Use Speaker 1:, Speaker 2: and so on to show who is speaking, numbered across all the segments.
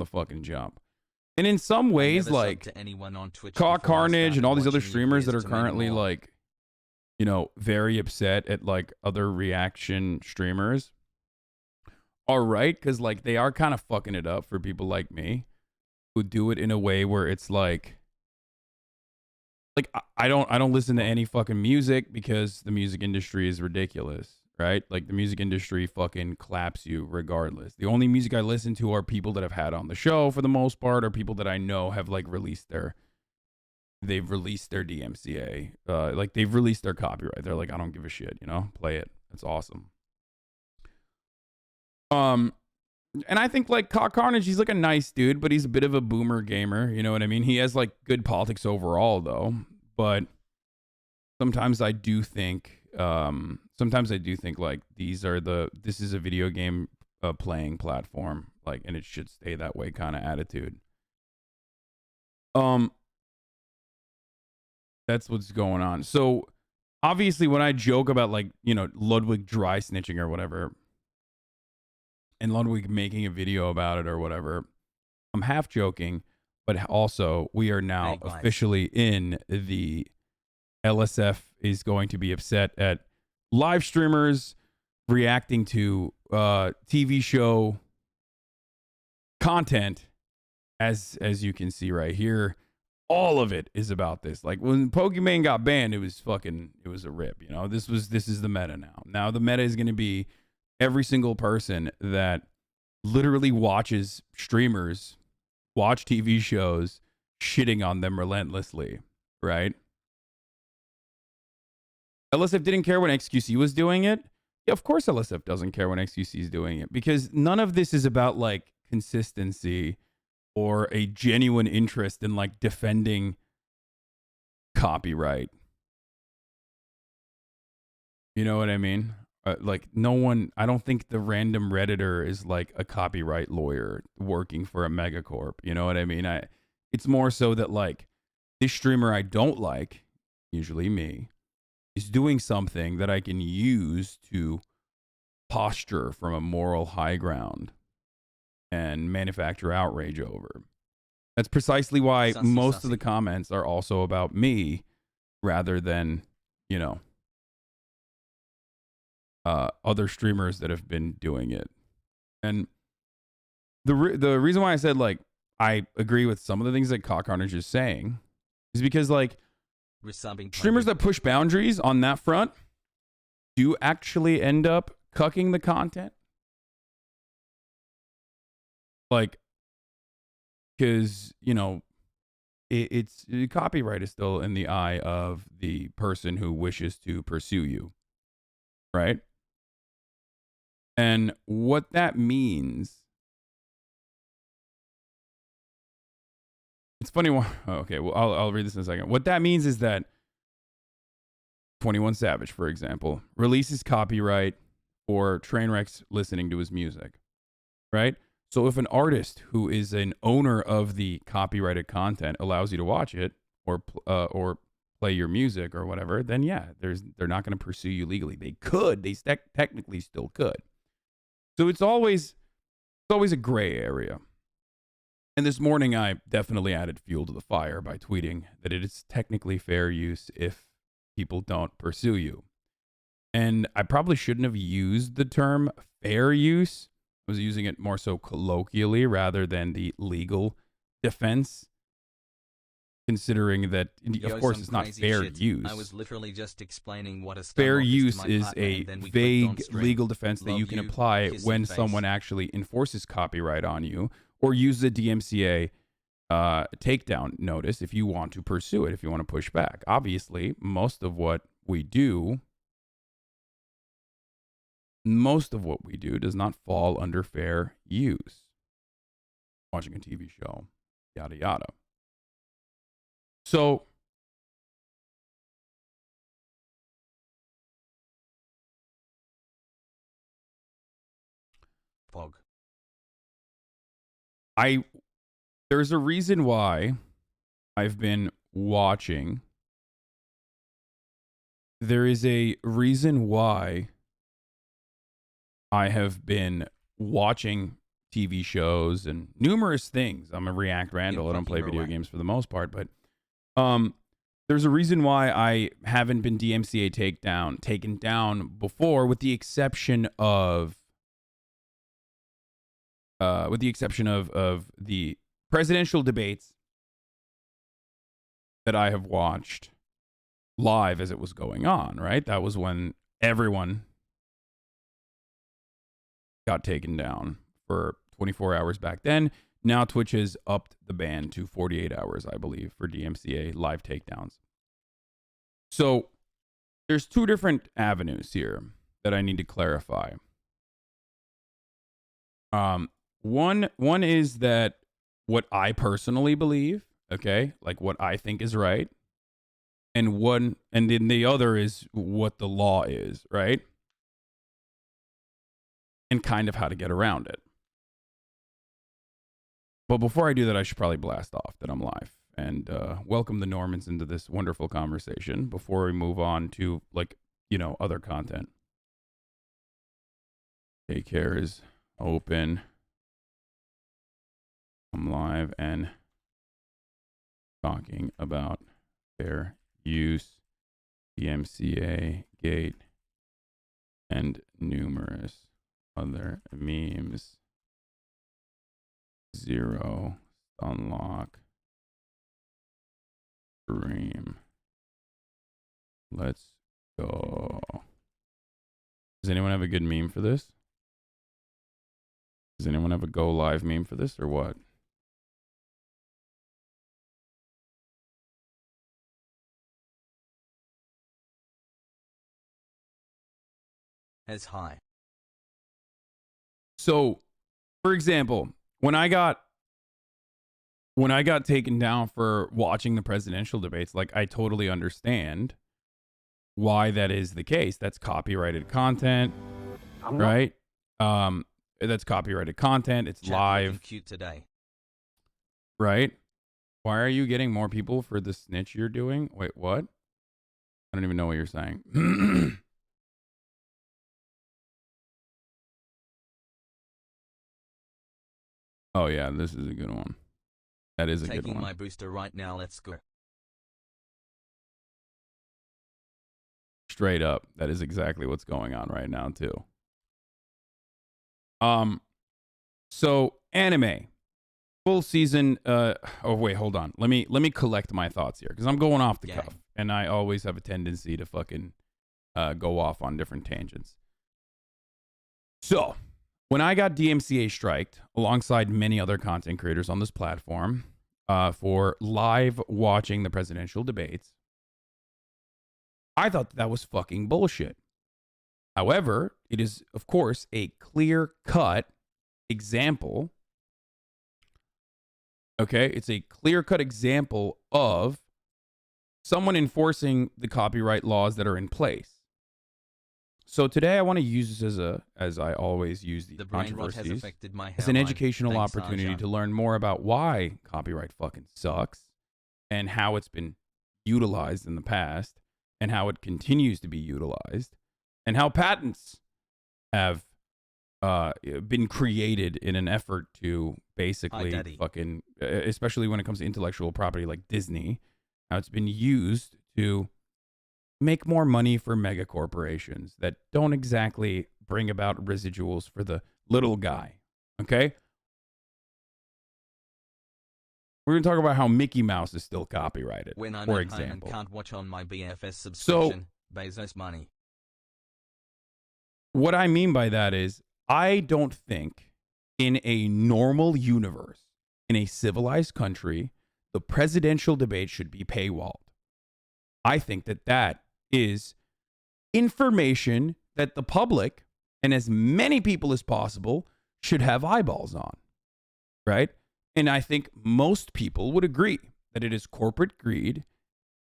Speaker 1: the fucking jump. And in some ways, like
Speaker 2: to anyone on Twitch
Speaker 1: Carnage and all these other streamers that are currently like, you know, very upset at like other reaction streamers are right, because like they are kind of fucking it up for people like me who do it in a way where it's like I don't listen to any fucking music because the music industry is ridiculous, right? Like the music industry fucking claps you regardless. The only music I listen to are people that I've had on the show for the most part, or people that I know have like they've released their DMCA, like they've released their copyright. They're like, I don't give a shit, you know, play it. It's awesome. And I think like Carnage, he's like a nice dude, but he's a bit of a boomer gamer. You know what I mean? He has like good politics overall, though. But sometimes I do think, like this is a video game playing platform, like, and it should stay that way kind of attitude. That's what's going on. So obviously, when I joke about like, you know, Ludwig dry snitching or whatever, and Ludwig making a video about it or whatever, I'm half joking, but also we are now officially in the LSF is going to be upset at live streamers reacting to TV show content, as you can see right here. All of it is about this. Like when Pokemon got banned, it was a rip, you know. This is the meta now. Now the meta is going to be every single person that literally watches streamers watch TV shows shitting on them relentlessly, right? LSF didn't care when XQC was doing it. Yeah, of course LSF doesn't care when XQC is doing it, because none of this is about like consistency or a genuine interest in like defending copyright. You know what I mean? Like no one, I don't think the random Redditor is like a copyright lawyer working for a megacorp. You know what I mean? It's more so that like this streamer I don't like, usually me, is doing something that I can use to posture from a moral high ground and manufacture outrage over. That's precisely why most of the comments are also about me rather than, you know, other streamers that have been doing it. And the reason why I said like I agree with some of the things that Carnage is saying is because like streamers that push boundaries on that front do actually end up cucking the content. Like, because, you know, it's copyright is still in the eye of the person who wishes to pursue you, right? And what that means, it's funny. Okay, well, I'll read this in a second. What that means is that 21 Savage, for example, releases copyright for Trainwreck's listening to his music, right? So if an artist who is an owner of the copyrighted content allows you to watch it or play your music or whatever, then yeah, they're not going to pursue you legally. They could, they technically still could. So it's always a gray area. And this morning I definitely added fuel to the fire by tweeting that it is technically fair use if people don't pursue you. And I probably shouldn't have used the term fair use. I was using it more so colloquially rather than the legal defense, considering that, of course, it's not fair use.
Speaker 2: I was literally just explaining what a
Speaker 1: fair use is a vague legal defense that you can apply when someone actually enforces copyright on you or uses a DMCA takedown notice if you want to pursue it, if you want to push back. Obviously, most of what we do does not fall under fair use. Watching a TV show, yada, yada. So, there's a reason why I've been watching. There is a reason why I have been watching TV shows and numerous things. I'm a React Randall. I don't play video games for the most part, but there's a reason why I haven't been DMCA taken down before, with the exception of the presidential debates that I have watched live as it was going on, right? That was when everyone got taken down for 24 hours back then. Now Twitch has upped the ban to 48 hours, I believe, for DMCA live takedowns. So there's two different avenues here that I need to clarify. One is that what I personally believe, okay, like what I think is right, and then the other is what the law is, right? And kind of how to get around it. But before I do that, I should probably blast off that I'm live and welcome the Normans into this wonderful conversation before we move on to, like, other content. Daycare is open. I'm live and talking about fair use, DMCA gate, and numerous other memes. Zero unlock stream. Let's go. Does anyone have a good meme for this? Does anyone have a go live meme for this or what?
Speaker 2: As high.
Speaker 1: So, for example, when I got taken down for watching the presidential debates, like, I totally understand why that is the case. That's copyrighted content, right? That's copyrighted content. It's
Speaker 2: Chat
Speaker 1: live,
Speaker 2: cute today.
Speaker 1: right? Why are you getting more people for the snitch you're doing? Wait, what? I don't even know what you're saying. Oh yeah, this is a good one. That is a good one.
Speaker 2: Taking my booster right now. Let's go.
Speaker 1: Straight up, that is exactly what's going on right now too. So anime, full season. Oh wait, hold on. Let me collect my thoughts here because I'm going off the cuff, and I always have a tendency to fucking go off on different tangents. So, when I got DMCA striked alongside many other content creators on this platform for live watching the presidential debates, I thought that was fucking bullshit. However, it is, of course, a clear-cut example. Okay, it's a clear-cut example of someone enforcing the copyright laws that are in place. So today I want to use this as I always use these controversies, as an educational opportunity to learn more about why copyright fucking sucks and how it's been utilized in the past and how it continues to be utilized and how patents have been created in an effort to basically fucking, especially when it comes to intellectual property like Disney, how it's been used to make more money for mega corporations that don't exactly bring about residuals for the little guy. Okay? We're going to talk about how Mickey Mouse is still copyrighted,
Speaker 2: when I'm
Speaker 1: for
Speaker 2: at home
Speaker 1: example.
Speaker 2: and can't watch on my BFS subscription, Bezos money.
Speaker 1: What I mean by that is, I don't think in a normal universe, in a civilized country, the presidential debate should be paywalled. I think that is information that the public and as many people as possible should have eyeballs on, right? And I think most people would agree that it is corporate greed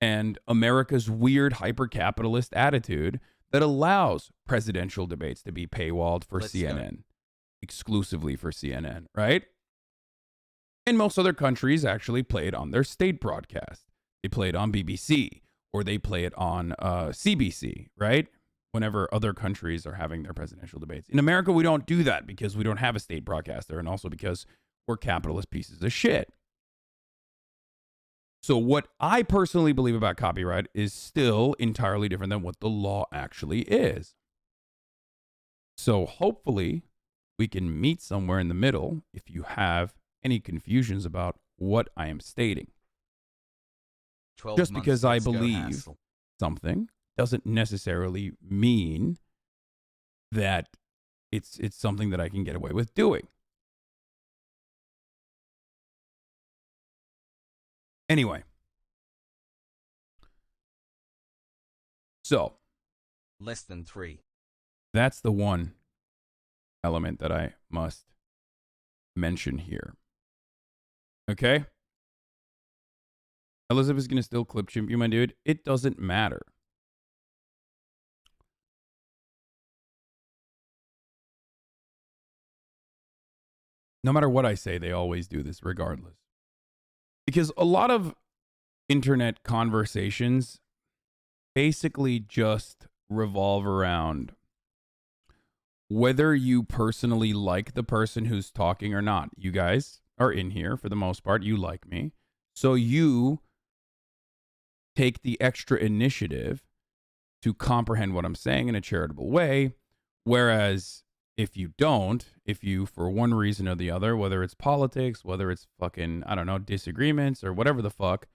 Speaker 1: and America's weird hyper-capitalist attitude that allows presidential debates to be paywalled for CNN, exclusively for CNN, right? And most other countries actually play it on their state broadcast. They play it on BBC or they play it on CBC, right? whenever other countries are having their presidential debates. In America, we don't do that because we don't have a state broadcaster, and also because we're capitalist pieces of shit. So what I personally believe about copyright is still entirely different than what the law actually is. So hopefully we can meet somewhere in the middle if you have any confusions about what I am stating.
Speaker 2: 12
Speaker 1: Just
Speaker 2: months,
Speaker 1: because I
Speaker 2: let's go
Speaker 1: believe
Speaker 2: hassle.
Speaker 1: something doesn't necessarily mean that it's something that I can get away with doing. Anyway. So.
Speaker 2: Less than 3.
Speaker 1: That's the one element that I must mention here. Okay? Elizabeth's going to still clip chimp you, my dude. It doesn't matter. No matter what I say, they always do this regardless. Because a lot of internet conversations basically just revolve around whether you personally like the person who's talking or not. You guys are in here for the most part. You like me. So you take the extra initiative to comprehend what I'm saying in a charitable way. Whereas if you don't, if you, for one reason or the other, whether it's politics, whether it's fucking, I don't know, disagreements or whatever the fuck,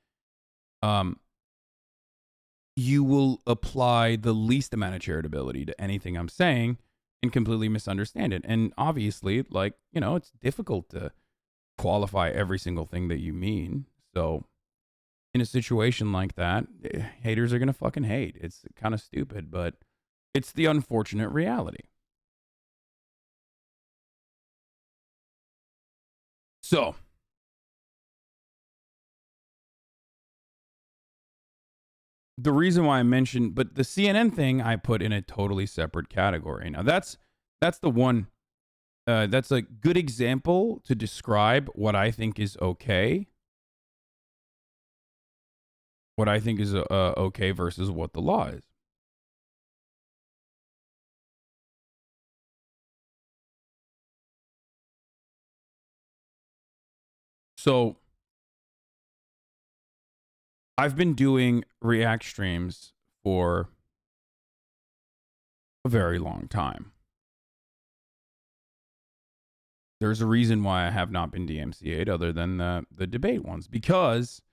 Speaker 1: you will apply the least amount of charitability to anything I'm saying and completely misunderstand it. And obviously, like, you know, it's difficult to qualify every single thing that you mean. So in a situation like that, haters are going to fucking hate. It's kind of stupid, but it's the unfortunate reality. So, the reason why I mentioned, but the CNN thing I put in a totally separate category. Now that's the one, that's a good example to describe what I think is okay. What I think is okay versus what the law is. So, I've been doing React streams for a very long time. There's a reason why I have not been DMCA'd other than the debate ones, because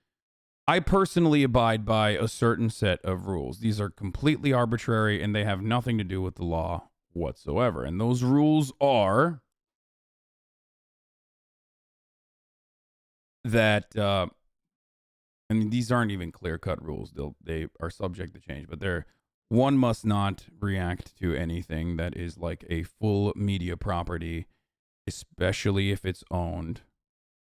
Speaker 1: I personally abide by a certain set of rules. These are completely arbitrary and they have nothing to do with the law whatsoever. And those rules are that, and these aren't even clear-cut rules. They are subject to change, but they're, one must not react to anything that is like a full media property, especially if it's owned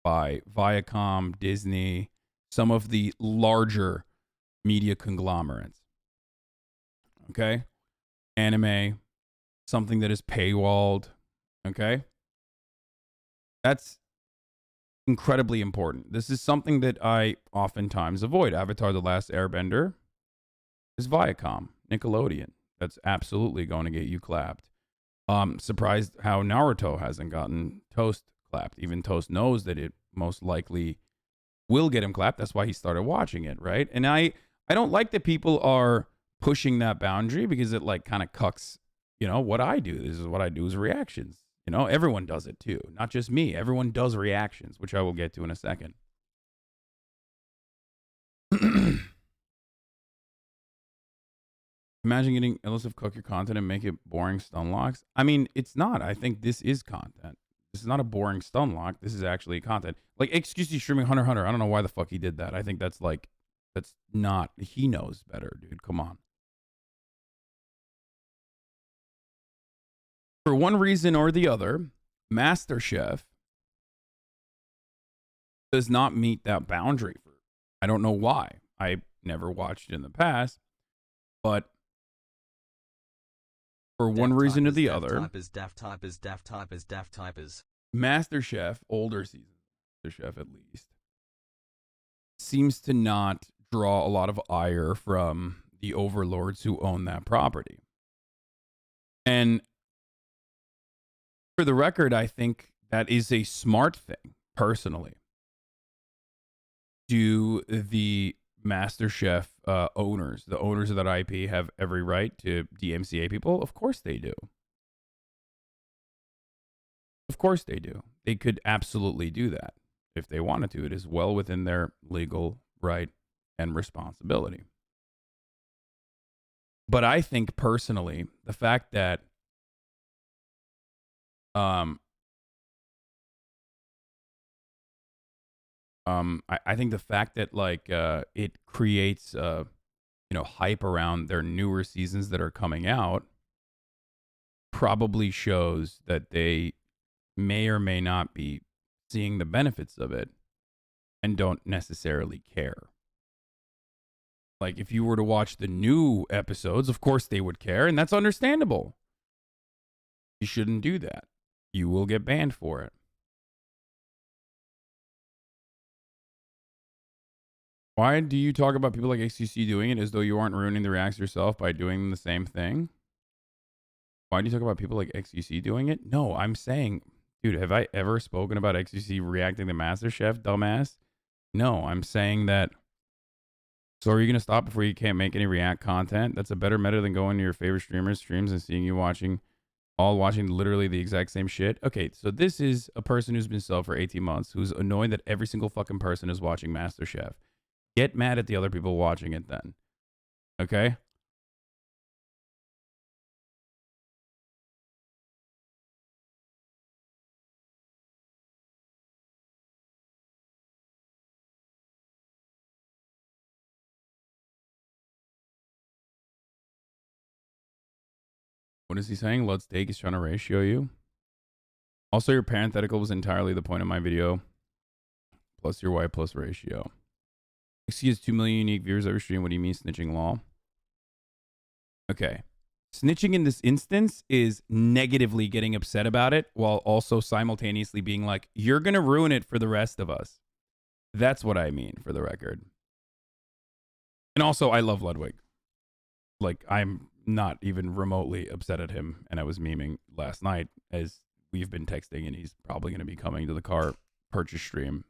Speaker 1: by Viacom, Disney, some of the larger media conglomerates. Okay? Anime, something that is paywalled. Okay? That's incredibly important. This is something that I oftentimes avoid. Avatar: The Last Airbender is Viacom, Nickelodeon. That's absolutely going to get you clapped. Surprised how Naruto hasn't gotten Toast clapped. Even Toast knows that it most likely will get him clapped. That's why he started watching it, right? And I don't like that people are pushing that boundary, because it like kind of cucks, you know, what I do. This is what I do is reactions. You know, everyone does it too. Not just me. Everyone does reactions, which I will get to in a second. Imagine getting Illusive cook your content and make it boring stun locks. I mean, it's not. I think this is content. This is not a boring stun lock. This is actually content. Like, excuse me, streaming Hunter x Hunter. I don't know why the fuck he did that. I think that's like, that's not, he knows better, dude. Come on. For one reason or the other, Masterchef does not meet that boundary. I don't know why. I never watched it in the past, but for one reason or the other, Masterchef, older seasons, Masterchef at least, seems to not draw a lot of ire from the overlords who own that property. And for the record, I think that is a smart thing, personally. Do the Masterchef owners, the owners of that IP, have every right to DMCA people? Of course they do. Of course they do. They could absolutely do that if they wanted to. It is well within their legal right and responsibility. But I think personally, the fact that I think the fact that like it creates hype around their newer seasons that are coming out probably shows that they may or may not be seeing the benefits of it and don't necessarily care. Like if you were to watch the new episodes, of course they would care, and that's understandable. You shouldn't do that. You will get banned for it. Why do you talk about people like XQC doing it as though you aren't ruining the reacts yourself by doing the same thing? Why do you talk about people like XQC doing it? No, I'm saying, dude, have I ever spoken about XQC reacting to MasterChef, dumbass? No, I'm saying that. So are you going to stop before you can't make any react content? That's a better meta than going to your favorite streamers' streams and seeing you watching literally the exact same shit. Okay, so this is a person who's been sub for 18 months who's annoyed that every single fucking person is watching MasterChef. Get mad at the other people watching it then. Okay? What is he saying? Let's take. He's trying to ratio you. Also, your parenthetical was entirely the point of my video. Plus your Y plus ratio. XC has 2 million unique viewers every stream. What do you mean snitching law? Okay. Snitching in this instance is negatively getting upset about it while also simultaneously being like, you're going to ruin it for the rest of us. That's what I mean, for the record. And also, I love Ludwig. Like, I'm not even remotely upset at him. And I was memeing last night as we've been texting, and he's probably going to be coming to the car purchase stream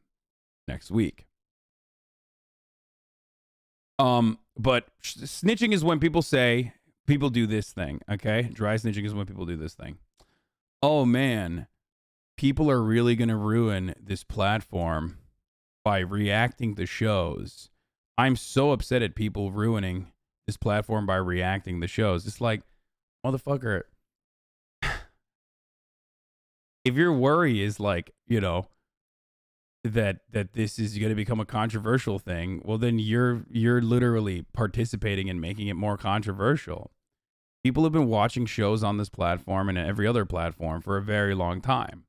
Speaker 1: next week. But snitching is when people say, people do this thing, okay? Dry snitching is when people do this thing. Oh, man. People are really going to ruin this platform by reacting to shows. I'm so upset at people ruining this platform by reacting to shows. It's like, motherfucker, if your worry is like, that this is going to become a controversial thing, well, then you're literally participating in making it more controversial. People have been watching shows on this platform and every other platform for a very long time.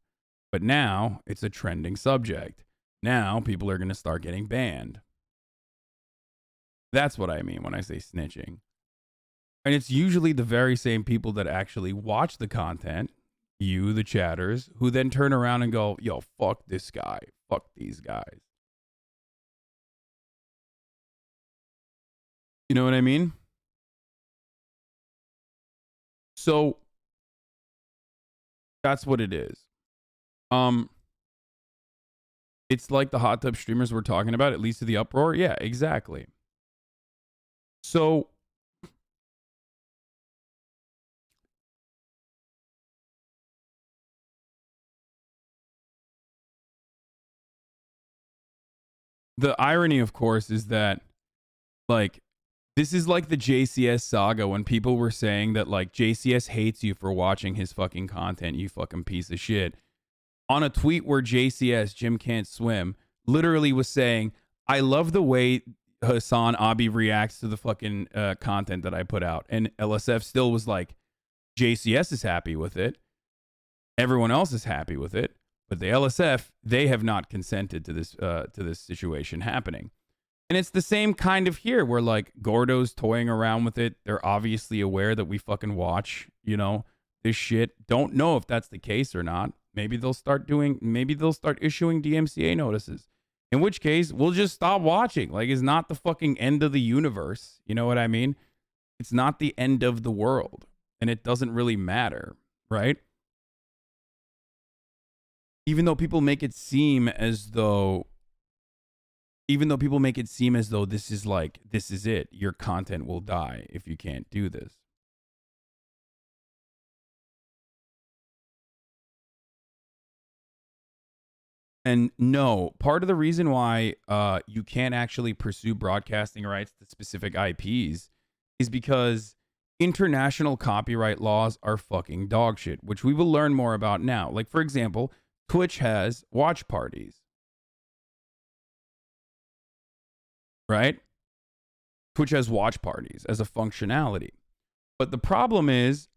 Speaker 1: But now it's a trending subject. Now people are going to start getting banned. That's what I mean when I say snitching. And it's usually the very same people that actually watch the content, you, the chatters, who then turn around and go, yo, fuck this guy. Fuck these guys. You know what I mean? So that's what it is. It's like the hot tub streamers we're talking about. It leads to the uproar. Yeah, exactly. So the irony, of course, is that like this is like the JCS saga when people were saying that like JCS hates you for watching his fucking content, you fucking piece of shit. On a tweet where JCS, Jim Can't Swim, literally was saying, I love the way Hasanabi reacts to the fucking content that I put out. And LSF still was like, JCS is happy with it. Everyone else is happy with it. But the LSF, they have not consented to this situation happening. And it's the same kind of here where like Gordo's toying around with it. They're obviously aware that we fucking watch, this shit. Don't know if that's the case or not. Maybe they'll start issuing DMCA notices. In which case, we'll just stop watching. Like, it's not the fucking end of the universe. You know what I mean? It's not the end of the world. and it doesn't really matter, right? Even though people make it seem as though this is like, this is it. Your content will die if you can't do this. And no, part of the reason why you can't actually pursue broadcasting rights to specific IPs is because international copyright laws are fucking dog shit, which we will learn more about now. Like, for example, Twitch has watch parties, right? Twitch has watch parties as a functionality. But the problem is,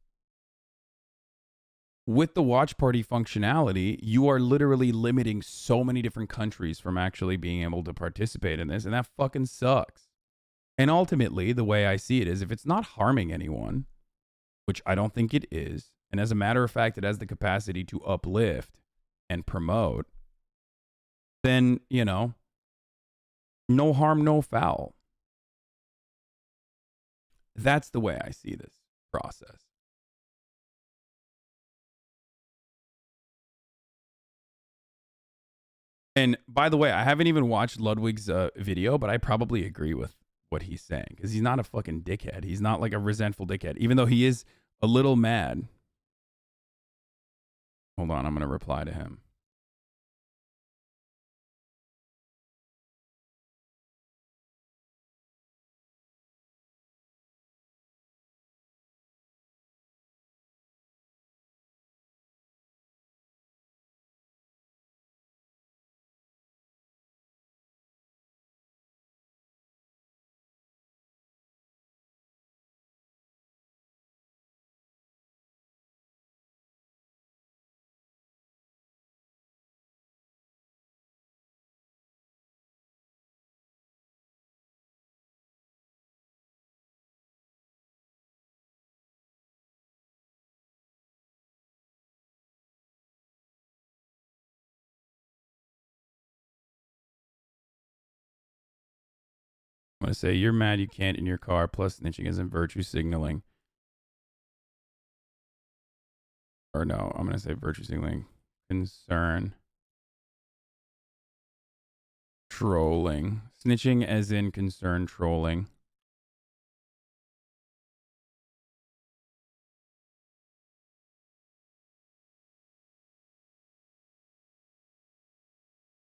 Speaker 1: with the watch party functionality, you are literally limiting so many different countries from actually being able to participate in this, and that fucking sucks. And ultimately, the way I see it is, if it's not harming anyone, which I don't think it is, and as a matter of fact, it has the capacity to uplift and promote, then, you know, no harm, no foul. That's the way I see this process. And by the way, I haven't even watched Ludwig's video, but I probably agree with what he's saying, because he's not a fucking dickhead. He's not like a resentful dickhead, even though he is a little mad. Hold on, I'm going to reply to him. I'm going to say, you're mad you can't in your car, plus snitching isn't virtue signaling. Or no, I'm going to say virtue signaling. Concern. Trolling. Snitching as in concern trolling.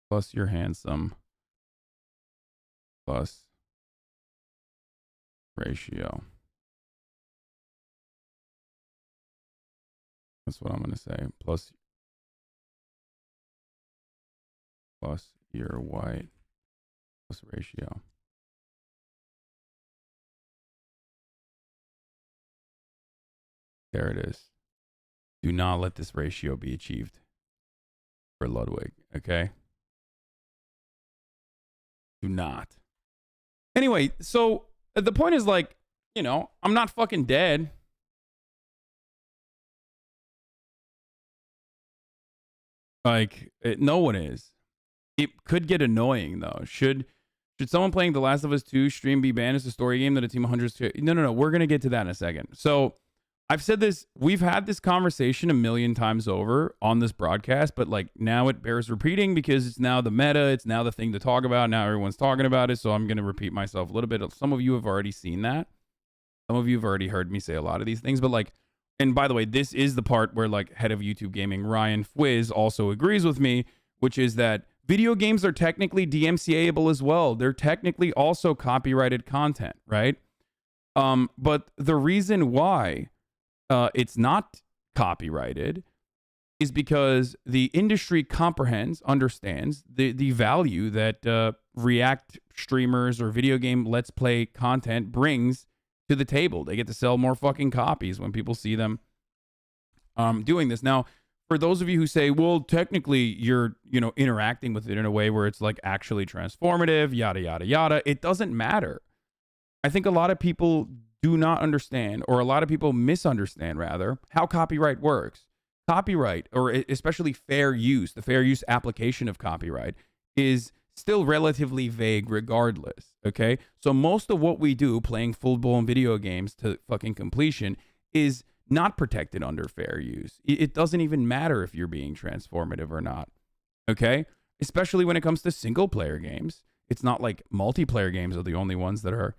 Speaker 1: Plus you're handsome. Plus ratio. That's what I'm going to say. Plus you're white. Plus ratio. There it is. Do not let this ratio be achieved for Ludwig, okay? Do not. Anyway, so the point is, like, you know, I'm not fucking dead. Like, no one is. It could get annoying, though. Should someone playing The Last of Us 2 stream be banned as a story game that a team of hundreds... No. We're going to get to that in a second. So, I've said this. We've had this conversation a million times over on this broadcast, but, like, now it bears repeating because it's now the meta. It's now the thing to talk about. Now everyone's talking about it, so I'm going to repeat myself a little bit. Some of you have already seen that. Some of you have already heard me say a lot of these things, but, like, and by the way, this is the part where, like, head of YouTube gaming Ryan Fwiz also agrees with me, which is that video games are technically DMCA-able as well. They're technically also copyrighted content, right? But the reason why it's not copyrighted is because the industry understands the value that React streamers or video game Let's Play content brings to the table. They get to sell more fucking copies when people see them doing this. Now, for those of you who say, well, technically you're, you know, interacting with it in a way where it's like actually transformative, yada, yada, yada, it doesn't matter. I think a lot of people do not understand, or a lot of people misunderstand rather, how copyright works. Copyright, or especially fair use, the fair use application of copyright is still relatively vague regardless, okay? So most of what we do playing full-blown video games to fucking completion is not protected under fair use. It doesn't even matter if you're being transformative or not. Okay? Especially when it comes to single player games. It's not like multiplayer games are the only ones that are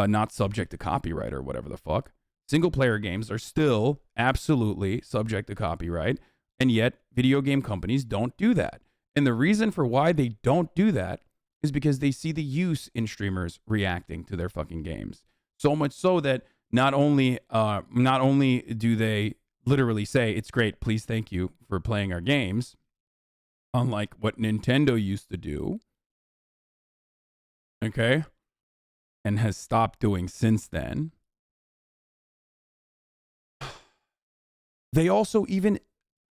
Speaker 1: not subject to copyright or whatever the fuck. Single player games are still absolutely subject to copyright, and yet video game companies don't do that. And the reason for why they don't do that is because they see the use in streamers reacting to their fucking games. So much so that not only do they literally say, it's great, please thank you for playing our games, unlike what Nintendo used to do, okay, and has stopped doing since then. They also even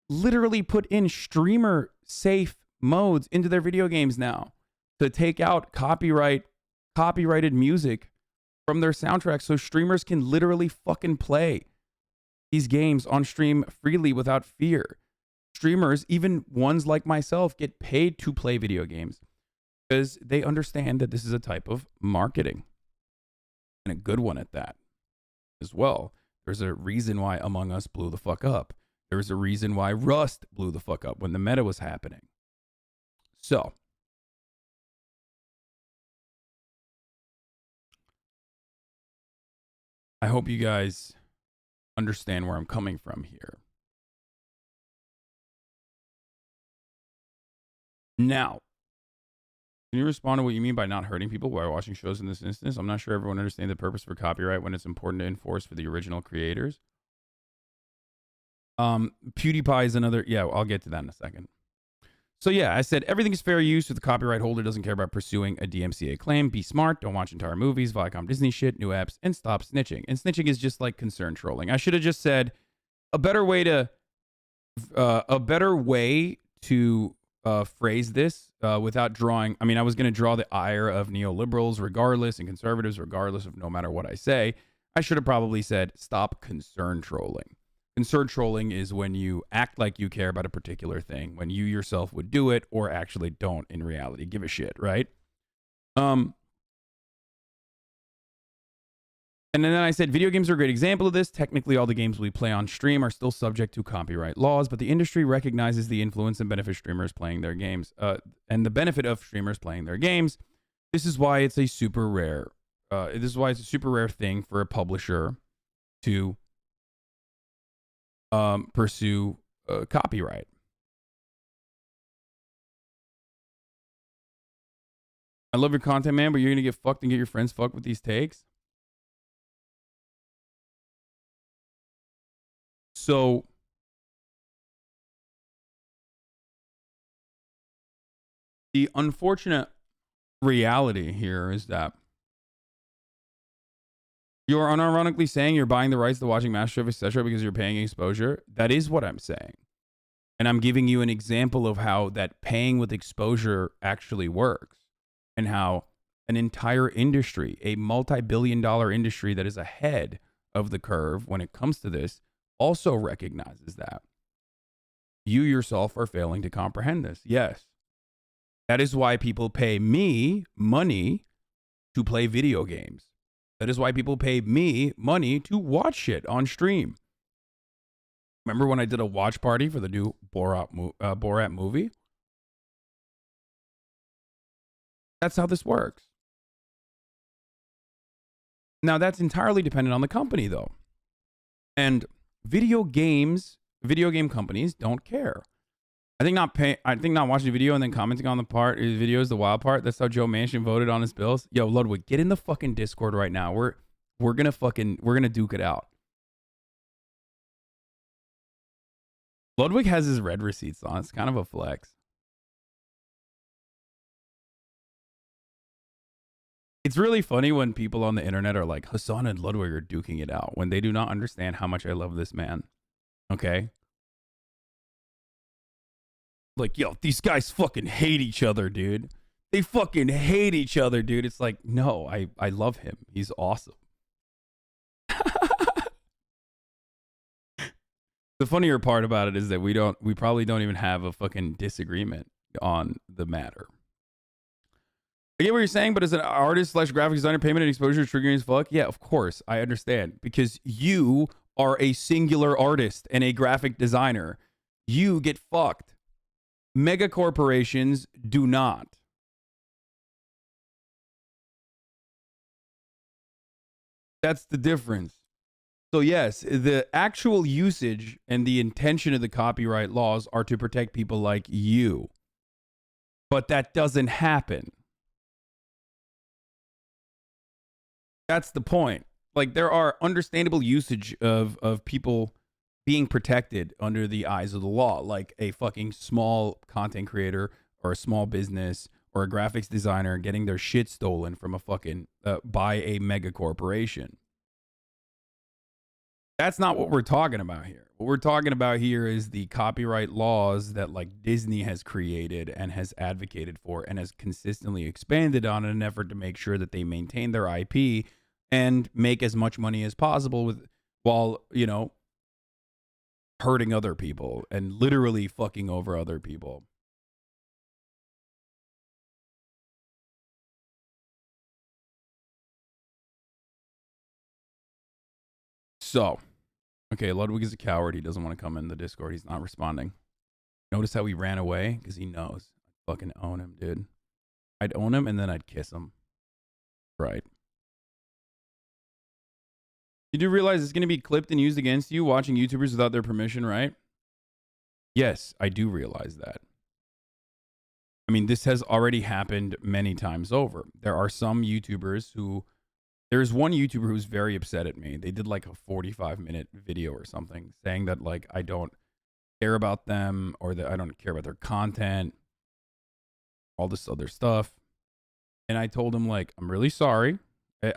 Speaker 1: literally put in streamer safe modes into their video games now to take out copyrighted music from their soundtracks so streamers can literally fucking play these games on stream freely without fear. Streamers, even ones like myself, get paid to play video games because they understand that this is a type of marketing, and a good one at that as well. There's a reason why Among Us blew the fuck up. There's a reason why Rust blew the fuck up when the meta was happening. So, I hope you guys understand where I'm coming from here. Now, can you respond to what you mean by not hurting people while watching shows in this instance? I'm not sure everyone understands the purpose for copyright when it's important to enforce for the original creators. PewDiePie is another... Yeah, I'll get to that in a second. So yeah, I said everything is fair use if the copyright holder doesn't care about pursuing a DMCA claim. Be smart. Don't watch entire movies, Viacom Disney shit, new apps, and stop snitching. And snitching is just like concern trolling. I should have just said a better way to phrase this without drawing. I mean, I was going to draw the ire of neoliberals regardless and conservatives regardless of no matter what I say. I should have probably said stop concern trolling. Concern trolling is when you act like you care about a particular thing, when you yourself would do it or actually don't in reality give a shit, right? And then I said video games are a great example of this. Technically, all the games we play on stream are still subject to copyright laws, but the industry recognizes the influence and benefit streamers playing their games, and the benefit of streamers playing their games. This is why it's a super rare. This is why it's a super rare thing for a publisher to pursue copyright. I love your content, man, but you're gonna get fucked and get your friends fucked with these takes. So the unfortunate reality here is that you're unironically saying you're buying the rights to watching Masterchef, etc., because you're paying exposure. That is what I'm saying. And I'm giving you an example of how that paying with exposure actually works and how an entire industry, a multi-billion-dollar industry that is ahead of the curve when it comes to this, also recognizes that. You yourself are failing to comprehend this. Yes. That is why people pay me money to play video games. That is why people pay me money to watch shit on stream. Remember when I did a watch party for the new Borat movie? That's how this works. Now, that's entirely dependent on the company, though. And video game companies don't care. I think not watching a video and then commenting on the video is the wild part. That's how Joe Manchin voted on his bills. Yo, Ludwig, get in the fucking Discord right now. We're gonna duke it out. Ludwig has his red receipts on. It's kind of a flex. It's really funny when people on the internet are like, Hasan and Ludwig are duking it out, when they do not understand how much I love this man. Okay? Like, yo, these guys fucking hate each other, dude. They fucking hate each other, dude. It's like, no, I love him. He's awesome. The funnier part about it is that we probably don't even have a fucking disagreement on the matter. I get what you're saying, but as an artist / graphic designer, payment and exposure is triggering as fuck. Yeah, of course, I understand, because you are a singular artist and a graphic designer, you get fucked. Mega corporations do not. That's the difference. So, yes, the actual usage and the intention of the copyright laws are to protect people like you. But that doesn't happen. That's the point. Like, there are understandable usage of people being protected under the eyes of the law, like a fucking small content creator or a small business or a graphics designer getting their shit stolen from a fucking by a mega corporation. That's not what we're talking about here. What we're talking about here is the copyright laws that like Disney has created and has advocated for and has consistently expanded on in an effort to make sure that they maintain their IP and make as much money as possible with while, you know, hurting other people and literally fucking over other people. So, okay, Ludwig is a coward. He doesn't want to come in the Discord. He's not responding. Notice how he ran away? Because he knows. I fucking own him, dude. I'd own him and then I'd kiss him. Right. You do realize it's going to be clipped and used against you watching YouTubers without their permission, right? Yes, I do realize that. I mean, this has already happened many times over. There are some YouTubers who... There's one YouTuber who's very upset at me. They did like a 45-minute video or something saying that like I don't care about them or that I don't care about their content, all this other stuff. And I told him like, I'm really sorry.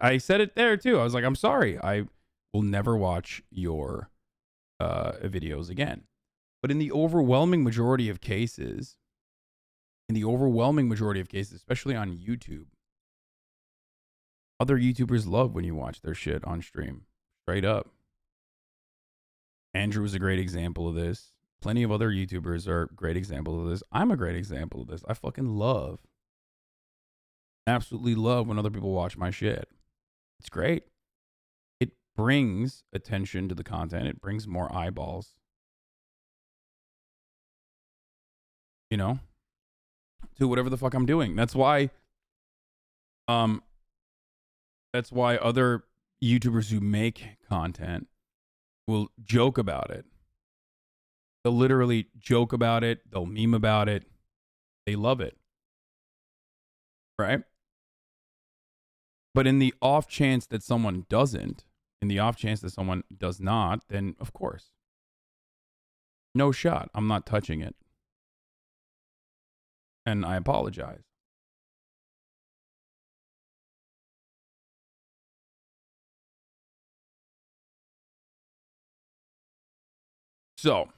Speaker 1: I said it there too. I was like, I'm sorry. I will never watch your videos again. But in the overwhelming majority of cases, especially on YouTube, other YouTubers love when you watch their shit on stream. Straight up. Andrew is a great example of this. Plenty of other YouTubers are great examples of this. I'm a great example of this. I fucking love, absolutely love when other people watch my shit. It's great. It brings attention to the content. It brings more eyeballs. You know? To whatever the fuck I'm doing. That's why other YouTubers who make content will joke about it. They'll literally joke about it. They'll meme about it. They love it. Right? But in the off chance that someone doesn't, in the off chance that someone does not, then of course, no shot. I'm not touching it. And I apologize. So,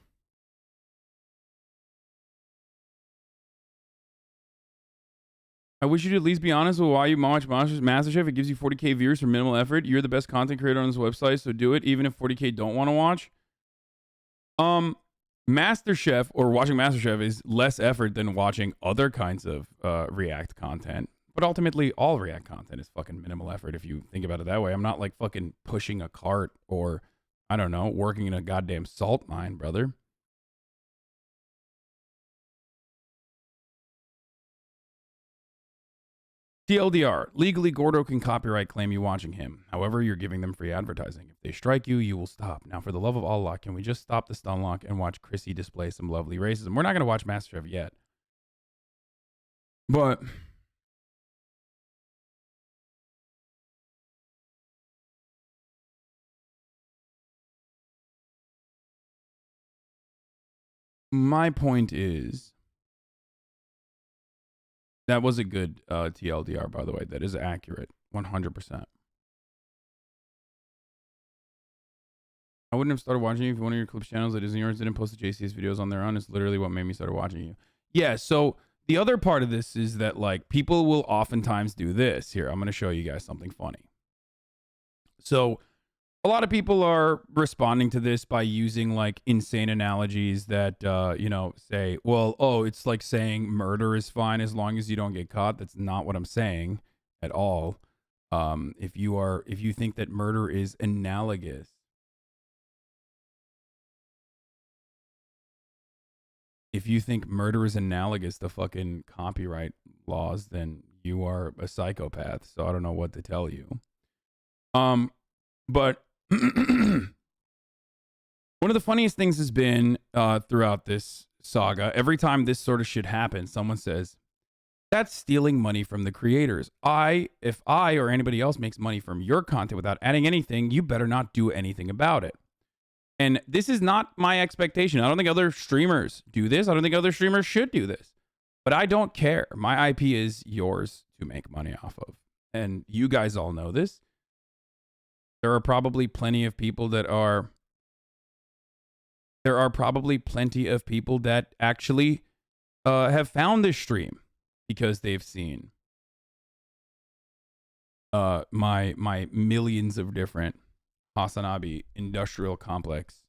Speaker 1: I wish you'd at least be honest with why you watch Masterchef. It gives you 40K viewers for minimal effort. You're the best content creator on this website, so do it, even if 40K don't want to watch. Masterchef or watching Masterchef is less effort than watching other kinds of React content. But ultimately, all React content is fucking minimal effort if you think about it that way. I'm not like fucking pushing a cart or, I don't know, working in a goddamn salt mine, brother. TLDR, legally Gordo can copyright claim you watching him. However, you're giving them free advertising. If they strike you, you will stop. Now, for the love of Allah, can we just stop the stun lock and watch Chrissy display some lovely racism? We're not going to watch Masterchef yet. But my point is, that was a good TLDR, by the way. That is accurate. 100%. I wouldn't have started watching you if one of your clips channels that isn't yours didn't post the JCS videos on their own. It's literally what made me start watching you. Yeah, so the other part of this is that like people will oftentimes do this. Here, I'm going to show you guys something funny. So a lot of people are responding to this by using like insane analogies that, you know, say, well, oh, it's like saying murder is fine as long as you don't get caught. That's not what I'm saying at all. If you think that murder is analogous if you think murder is analogous to fucking copyright laws, then you are a psychopath. So I don't know what to tell you. But one of the funniest things has been throughout this saga, every time this sort of shit happens, someone says, that's stealing money from the creators. If I or anybody else makes money from your content without adding anything, you better not do anything about it. And this is not my expectation. I don't think other streamers do this. I don't think other streamers should do this. But I don't care. My IP is yours to make money off of. And you guys all know this. There are probably plenty of people that actually have found this stream because they've seen my millions of different Hasanabi industrial complex,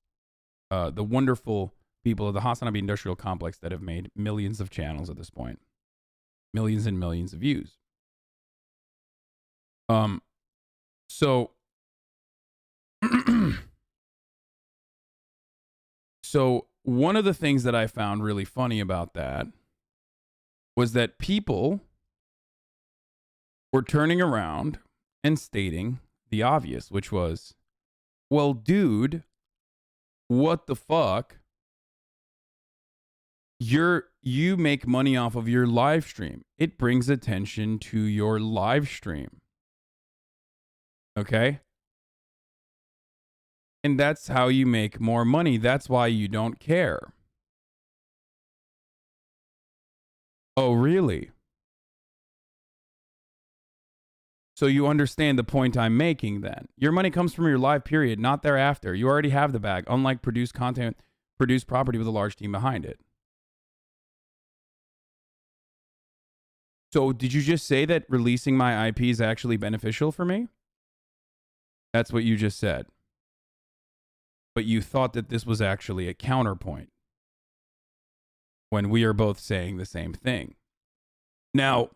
Speaker 1: the wonderful people of the Hasanabi industrial complex that have made millions of channels at this point, millions and millions of views. So one of the things that I found really funny about that was that people were turning around and stating the obvious, which was, well, dude, what the fuck? You make money off of your live stream. It brings attention to your live stream. Okay? And that's how you make more money. That's why you don't care. Oh, really? So you understand the point I'm making then. Your money comes from your live period, not thereafter. You already have the bag, unlike produced content, produced property with a large team behind it. So did you just say that releasing my IP is actually beneficial for me? That's what you just said. But you thought that this was actually a counterpoint when we are both saying the same thing. Now,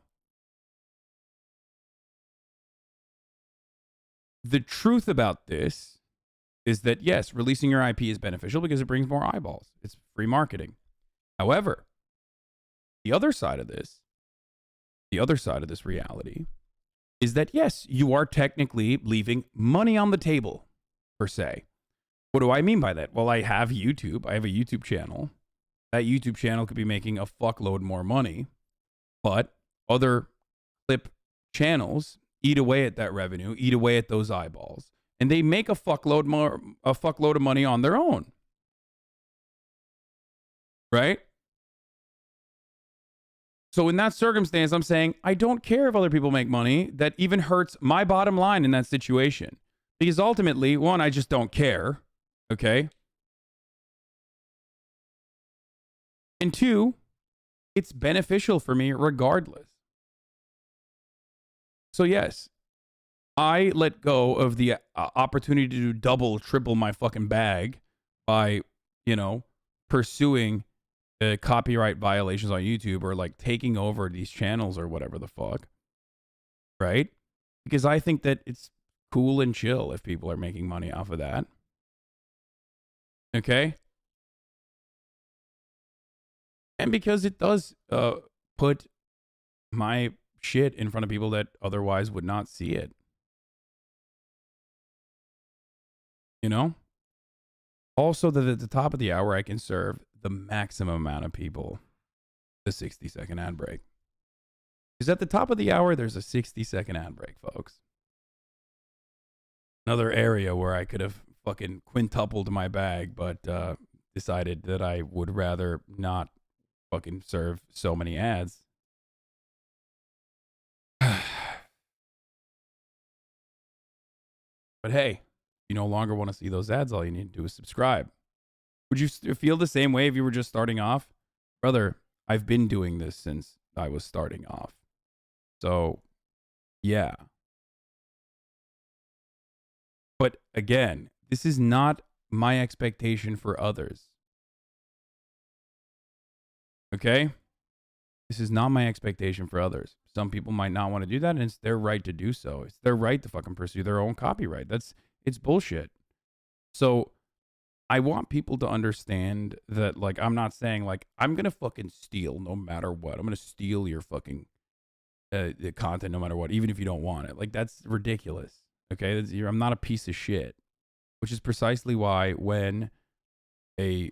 Speaker 1: the truth about this is that, yes, releasing your IP is beneficial because it brings more eyeballs. It's free marketing. However, the other side of this reality is that, yes, you are technically leaving money on the table, per se. What do I mean by that? Well, I have YouTube. I have a YouTube channel. That YouTube channel could be making a fuckload more money, but other clip channels eat away at that revenue, eat away at those eyeballs, and they make a fuckload of money on their own. Right? So in that circumstance, I'm saying I don't care if other people make money. That even hurts my bottom line in that situation. Because ultimately, one, I just don't care. Okay? And two, it's beneficial for me regardless. So yes, I let go of the opportunity to double, triple my fucking bag by, pursuing copyright violations on YouTube or like taking over these channels or whatever the fuck. Right? Because I think that it's cool and chill if people are making money off of that. Okay? And because it does put my shit in front of people that otherwise would not see it. Also, that at the top of the hour, I can serve the maximum amount of people the 60-second ad break. Because at the top of the hour, there's a 60-second ad break, folks. Another area where I could have fucking quintupled my bag, but decided that I would rather not fucking serve so many ads. But hey, if you no longer want to see those ads, all you need to do is subscribe. Would you feel the same way if you were just starting off? Brother, I've been doing this since I was starting off. So, yeah. But again, this is not my expectation for others. Okay? This is not my expectation for others. Some people might not want to do that, and it's their right to do so. It's their right to fucking pursue their own copyright. It's bullshit. So I want people to understand that, like, I'm not saying, like, I'm going to fucking steal no matter what. I'm going to steal your fucking the content no matter what, even if you don't want it. Like, that's ridiculous. Okay? I'm not a piece of shit, which is precisely why when a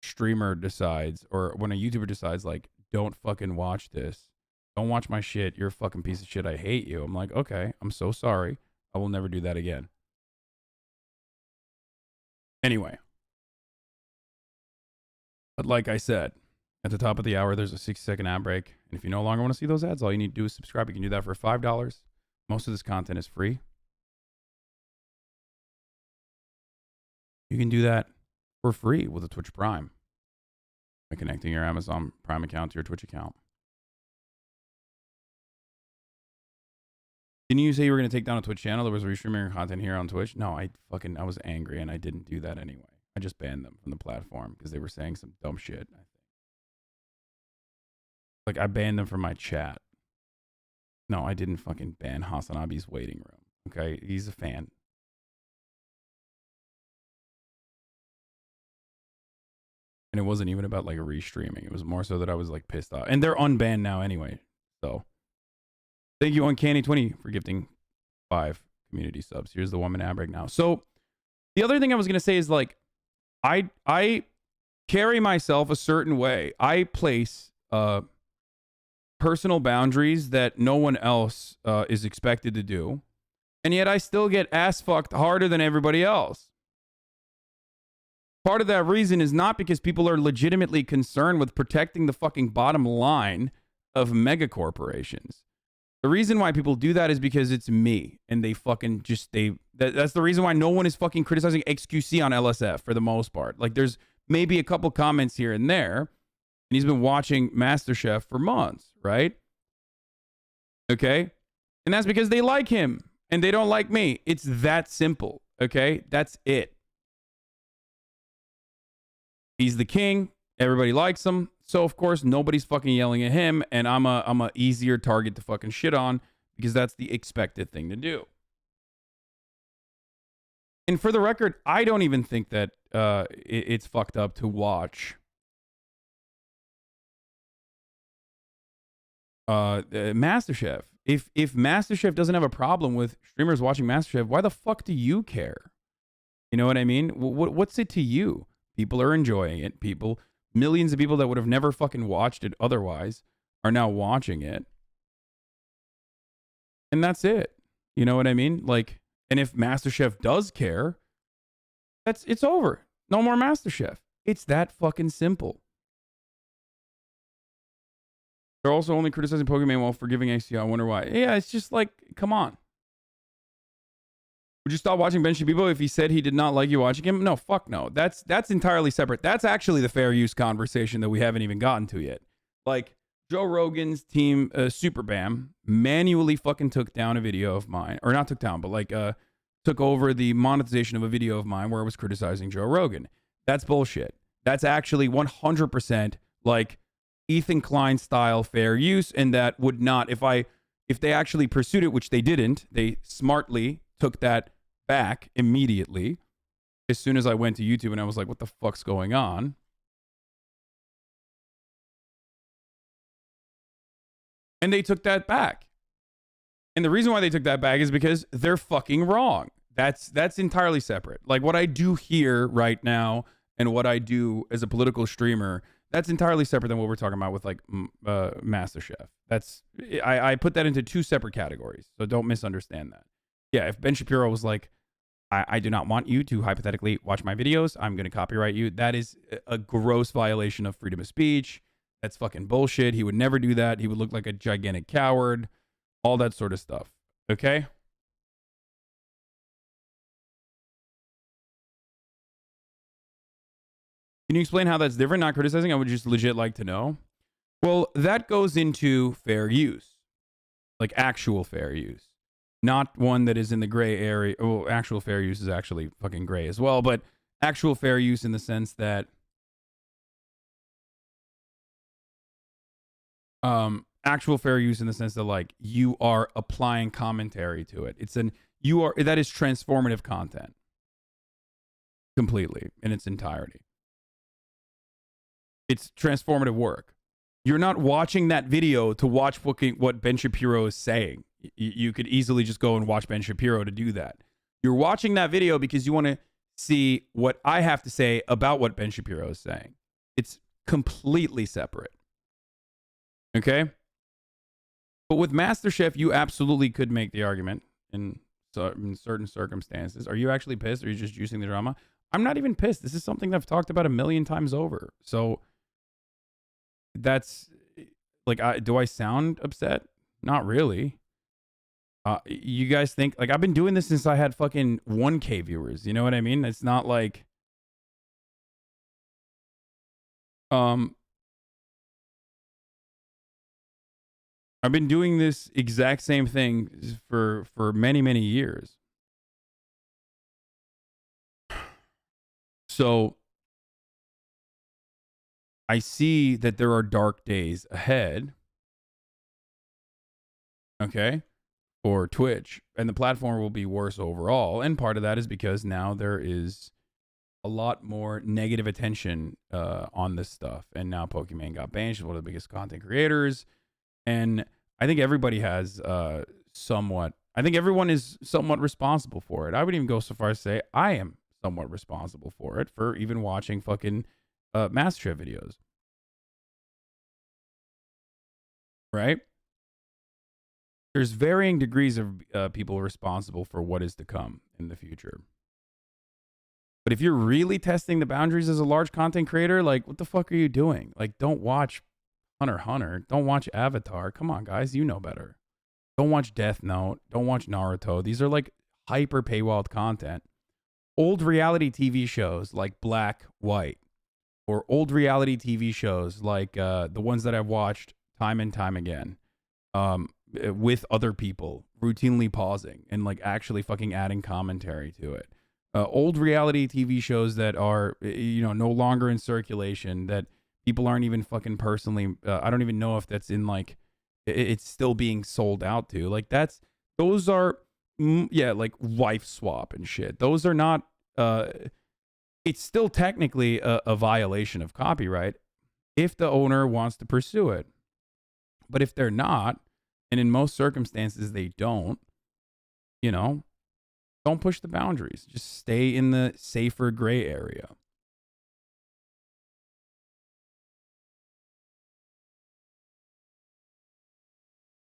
Speaker 1: streamer decides or when a YouTuber decides, like, don't fucking watch this, don't watch my shit, you're a fucking piece of shit, I hate you. I'm like, okay, I'm so sorry. I will never do that again. Anyway. But like I said, at the top of the hour, there's a 60-second ad break. And if you no longer want to see those ads, all you need to do is subscribe. You can do that for $5. Most of this content is free. You can do that for free with a Twitch Prime by connecting your Amazon Prime account to your Twitch account. Didn't you say you were going to take down a Twitch channel that was restreaming your content here on Twitch? No, I was angry and I didn't do that anyway. I just banned them from the platform because they were saying some dumb shit. Like, I banned them from my chat. No, I didn't fucking ban Hasanabi's waiting room. Okay? He's a fan. And it wasn't even about, like, a restreaming. It was more so that I was, like, pissed off. And they're unbanned now anyway. So, thank you, Uncanny20, for gifting 5 community subs. Here's the 1 minute ad break now. So, the other thing I was going to say is, like, I carry myself a certain way. I place personal boundaries that no one else is expected to do. And yet I still get ass fucked harder than everybody else. Part of that reason is not because people are legitimately concerned with protecting the fucking bottom line of mega corporations. The reason why people do that is because it's me. And they fucking just, that's the reason why no one is fucking criticizing XQC on LSF for the most part. Like, there's maybe a couple comments here and there. And he's been watching Masterchef for months, right? Okay? And that's because they like him and they don't like me. It's that simple, okay? That's it. He's the king. Everybody likes him. So, of course, nobody's fucking yelling at him, and I'm a easier target to fucking shit on because that's the expected thing to do. And for the record, I don't even think that it's fucked up to watch Masterchef. If Masterchef doesn't have a problem with streamers watching Masterchef, why the fuck do you care? You know what I mean? What's it to you? People are enjoying it. Millions of people that would have never fucking watched it otherwise are now watching it. And that's it. You know what I mean? Like, and if Masterchef does care, it's over. No more Masterchef. It's that fucking simple. They're also only criticizing Pokemon while forgiving ACO. I wonder why. Yeah, it's just like, come on. Would you stop watching Ben Shabibo if he said he did not like you watching him? No, fuck no. That's entirely separate. That's actually the fair use conversation that we haven't even gotten to yet. Like, Joe Rogan's team, Super Bam, manually fucking took down a video of mine. Or not took down, but like took over the monetization of a video of mine where I was criticizing Joe Rogan. That's bullshit. That's actually 100% like Ethan Klein style fair use, and that would not, if they actually pursued it, which they didn't, they smartly took that back immediately as soon as I went to YouTube and I was like, what the fuck's going on? And they took that back. And the reason why they took that back is because they're fucking wrong. That's entirely separate. Like, what I do here right now and what I do as a political streamer, that's entirely separate than what we're talking about with like Masterchef. I put that into 2 separate categories. So don't misunderstand that. Yeah, if Ben Shapiro was like, I do not want you to hypothetically watch my videos, I'm going to copyright you, that is a gross violation of freedom of speech. That's fucking bullshit. He would never do that. He would look like a gigantic coward. All that sort of stuff. Okay? Can you explain how that's different? Not criticizing? I would just legit like to know. Well, that goes into fair use. Like actual fair use. Not one that is in the gray area. Oh, actual fair use is actually fucking gray as well, but actual fair use in the sense that actual fair use in the sense that like you are applying commentary to it. That is transformative content. completely in its entirety. It's transformative work. You're not watching that video to watch what Ben Shapiro is saying. You could easily just go and watch Ben Shapiro to do that. You're watching that video because you want to see what I have to say about what Ben Shapiro is saying. It's completely separate. Okay? But with MasterChef, you absolutely could make the argument in certain circumstances. Are you actually pissed, or are you just juicing the drama? I'm not even pissed. This is something that I've talked about a million times over. So that's like, do I sound upset? Not really. You guys think, like, I've been doing this since I had fucking 1K viewers. You know what I mean? It's not like, I've been doing this exact same thing for many, many years. So I see that there are dark days ahead. Okay? For Twitch, and the platform will be worse overall. And part of that is because now there is a lot more negative attention on this stuff. And now Pokemon got banned. She's one of the biggest content creators. And I think everybody has I think everyone is somewhat responsible for it. I would even go so far as to say I am somewhat responsible for it, for even watching fucking Masterchef videos. Right? There's varying degrees of people responsible for what is to come in the future. But if you're really testing the boundaries as a large content creator, like, what the fuck are you doing? Like, don't watch Hunter x Hunter. Don't watch Avatar. Come on, guys. You know better. Don't watch Death Note. Don't watch Naruto. These are like hyper paywalled content. Old reality TV shows like Black, White, or old reality TV shows like the ones that I've watched time and time again. With other people, routinely pausing and like actually fucking adding commentary to it. Old reality TV shows that are, no longer in circulation, that people aren't even fucking personally, I don't even know if that's in like, it's still being sold out to. Like those are, like wife swap and shit. Those are not, it's still technically a violation of copyright if the owner wants to pursue it. But if they're not, and in most circumstances they don't push the boundaries. Just stay in the safer gray area.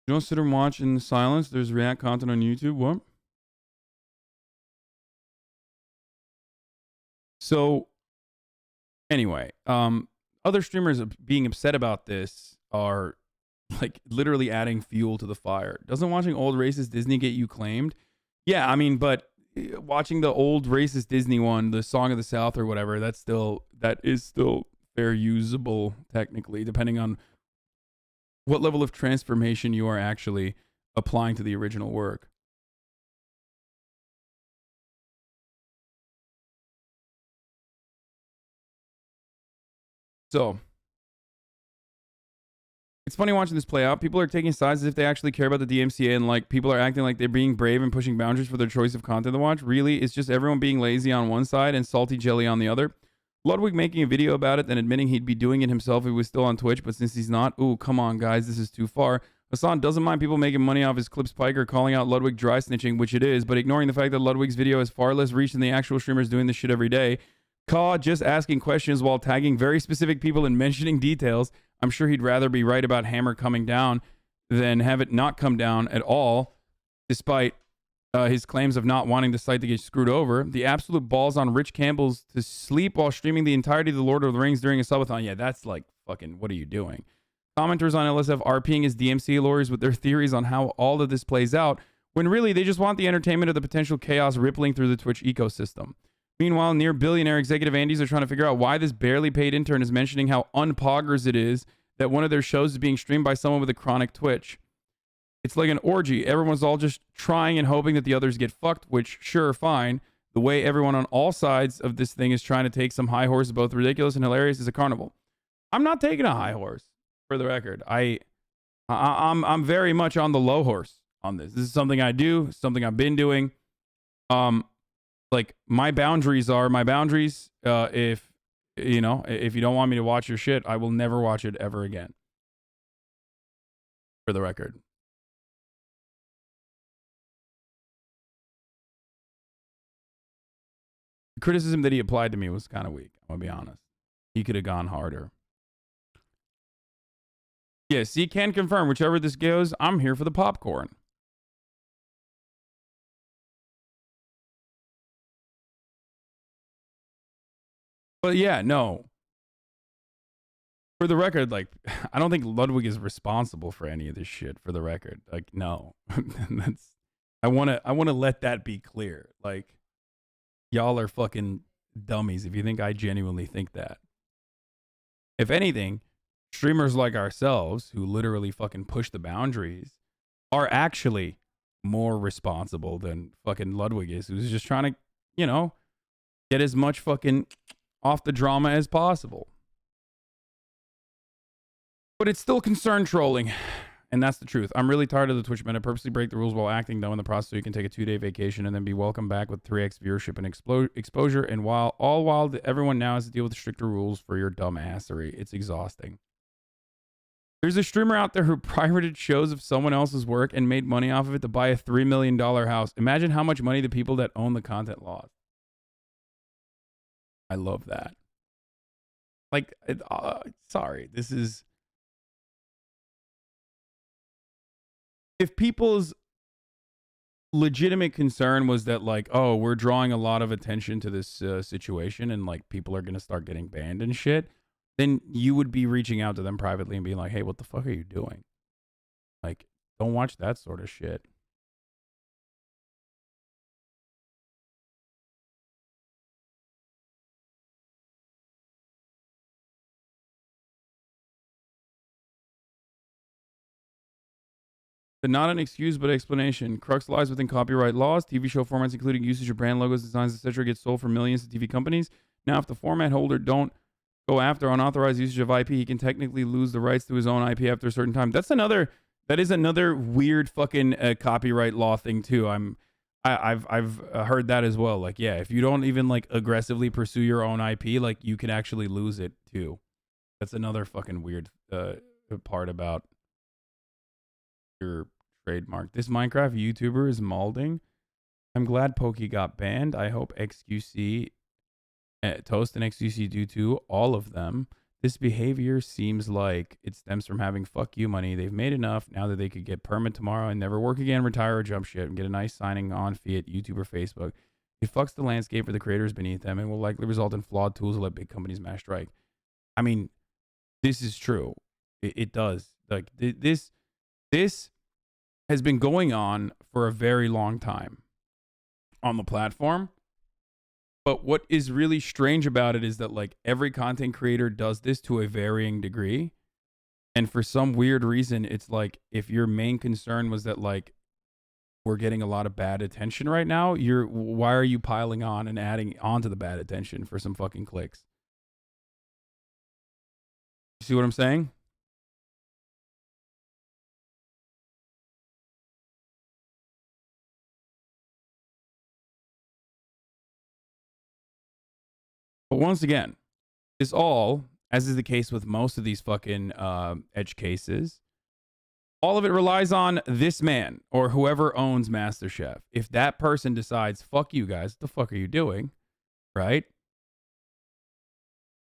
Speaker 1: You don't sit and watch in silence. There's React content on YouTube. What? So, anyway, other streamers being upset about this are like literally adding fuel to the fire. Doesn't watching old racist Disney get you claimed? Yeah, I mean, but watching the old racist Disney one, the Song of the South or whatever, that is still fair usable technically, depending on what level of transformation you are actually applying to the original work. So it's funny watching this play out. People are taking sides as if they actually care about the DMCA, and like people are acting like they're being brave and pushing boundaries for their choice of content to watch. Really, it's just everyone being lazy on one side and salty jelly on the other. Ludwig making a video about it, then admitting he'd be doing it himself if he was still on Twitch, but since he's not, ooh, come on, guys, this is too far. Hasan doesn't mind people making money off his clips Piker calling out Ludwig dry snitching, which it is, but ignoring the fact that Ludwig's video has far less reach than the actual streamers doing this shit every day. Kaw just asking questions while tagging very specific people and mentioning details. I'm sure he'd rather be right about Hammer coming down than have it not come down at all, despite his claims of not wanting the site to get screwed over. The absolute balls on Rich Campbell's to sleep while streaming the entirety of The Lord of the Rings during a subathon. Yeah, that's like fucking, what are you doing? Commenters on LSF RPing his DMCA lawyers with their theories on how all of this plays out, when really they just want the entertainment of the potential chaos rippling through the Twitch ecosystem. Meanwhile, near billionaire executive Andes are trying to figure out why this barely paid intern is mentioning how unpoggers it is that one of their shows is being streamed by someone with a chronic Twitch. It's like an orgy. Everyone's all just trying and hoping that the others get fucked, which, sure, fine. The way everyone on all sides of this thing is trying to take some high horse, both ridiculous and hilarious, is a carnival. I'm not taking a high horse, for the record. I'm very much on the low horse on this. This is something I do, something I've been doing. Like, my boundaries are my boundaries. If you know, if you don't want me to watch your shit, I will never watch it ever again. For the record. The criticism that he applied to me was kind of weak. I'm gonna be honest. He could have gone harder. Yes, he can confirm whichever this goes. I'm here for the popcorn. But yeah, no. For the record, like, I don't think Ludwig is responsible for any of this shit. For the record, like, no. That's. I wanna let that be clear. Like, y'all are fucking dummies if you think I genuinely think that. If anything, streamers like ourselves, who literally fucking push the boundaries, are actually more responsible than fucking Ludwig is, who's just trying to, you know, get as much fucking off the drama as possible. But it's still concern trolling. And that's the truth. I'm really tired of the Twitch meta. Purposely break the rules while acting, though, in the process, so you can take a 2-day vacation and then be welcomed back with 3x viewership and exposure. And while everyone now has to deal with stricter rules for your dumbassery, it's exhausting. There's a streamer out there who pirated shows of someone else's work and made money off of it to buy a $3 million house. Imagine how much money the people that own the content lost. I love that. Like, sorry, this is... If people's legitimate concern was that, like, oh, we're drawing a lot of attention to this situation and, like, people are going to start getting banned and shit, then you would be reaching out to them privately and being like, hey, what the fuck are you doing? Like, don't watch that sort of shit. But not an excuse, but explanation. Crux lies within copyright laws. TV show formats, including usage of brand logos, designs, etc., get sold for millions to TV companies. Now, if the format holder don't go after unauthorized usage of IP, he can technically lose the rights to his own IP after a certain time. That is another weird fucking copyright law thing too. I've heard that as well. Like, yeah, if you don't even like aggressively pursue your own IP, like you can actually lose it too. That's another fucking weird part about your trademark. This Minecraft YouTuber is malding. I'm glad Pokey got banned. I hope XQC, Toast and XQC do too. All of them. This behavior seems like it stems from having fuck you money. They've made enough now that they could get permit tomorrow and never work again, retire or jump ship, and get a nice signing on fee at YouTube or Facebook. It fucks the landscape for the creators beneath them and will likely result in flawed tools that let big companies mass strike. I mean, this is true. It does. Like, this has been going on for a very long time on the platform. But what is really strange about it is that, like, every content creator does this to a varying degree. And for some weird reason, it's like, if your main concern was that, like, we're getting a lot of bad attention right now, why are you piling on and adding onto the bad attention for some fucking clicks? You see what I'm saying? But once again, this all, as is the case with most of these fucking edge cases, all of it relies on this man or whoever owns Masterchef. If that person decides, fuck you guys, what the fuck are you doing? Right?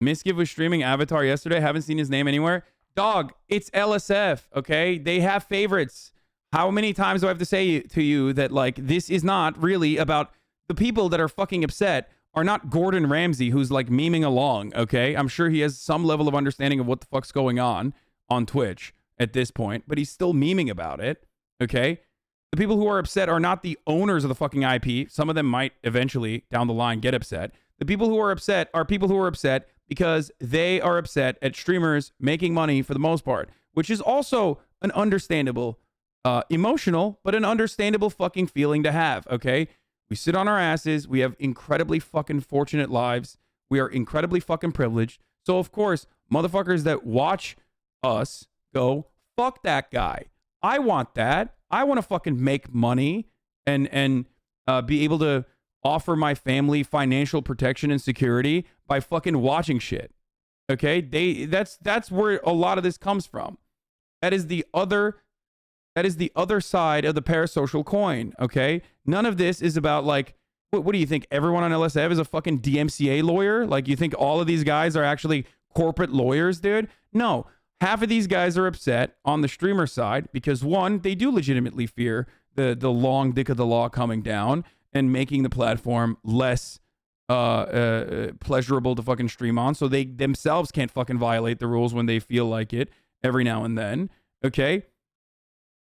Speaker 1: Miskiv was streaming Avatar yesterday. Haven't seen his name anywhere. Dog, it's LSF, okay? They have favorites. How many times do I have to say to you that, like, this is not really about the people that are fucking upset are not Gordon Ramsay, who's like memeing along, okay? I'm sure he has some level of understanding of what the fuck's going on Twitch at this point, but he's still memeing about it, okay? The people who are upset are not the owners of the fucking IP. Some of them might eventually, down the line, get upset. The people who are upset are people who are upset because they are upset at streamers making money for the most part, which is also an understandable, emotional, but an understandable fucking feeling to have, okay? We sit on our asses. We have incredibly fucking fortunate lives. We are incredibly fucking privileged. So, of course, motherfuckers that watch us go, fuck that guy. I want that. I want to fucking make money and be able to offer my family financial protection and security by fucking watching shit. Okay? That's where a lot of this comes from. That is the other side of the parasocial coin, okay? None of this is about like, what do you think? Everyone on LSF is a fucking DMCA lawyer? Like, you think all of these guys are actually corporate lawyers, dude? No. Half of these guys are upset on the streamer side because, one, they do legitimately fear the long dick of the law coming down and making the platform less pleasurable to fucking stream on, so they themselves can't fucking violate the rules when they feel like it every now and then, okay?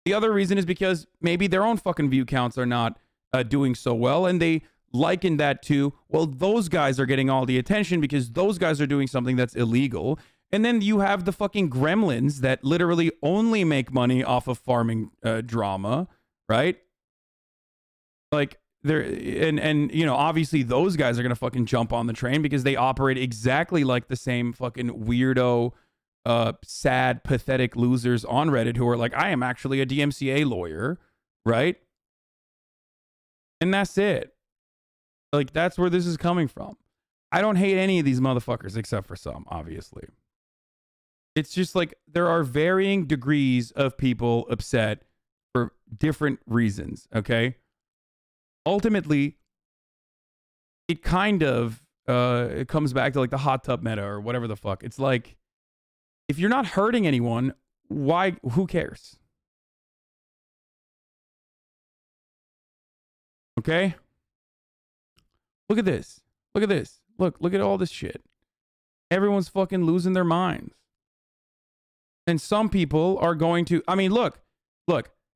Speaker 1: The other reason is because maybe their own fucking view counts are not doing so well, and they liken that to, well, those guys are getting all the attention because those guys are doing something that's illegal. And then you have the fucking gremlins that literally only make money off of farming drama, right? Like, they're, and you know, obviously those guys are gonna fucking jump on the train because they operate exactly like the same fucking weirdo, sad, pathetic losers on Reddit who are like, I am actually a DMCA lawyer, right? And that's it. Like, that's where this is coming from. I don't hate any of these motherfuckers except for some, obviously. It's just like there are varying degrees of people upset for different reasons, okay? Ultimately, it kind of it comes back to like the hot tub meta or whatever the fuck. It's like, if you're not hurting anyone, why? Who cares? Okay? Look at this. Look at this. Look at all this shit. Everyone's fucking losing their minds. And some people are going to, I mean, look,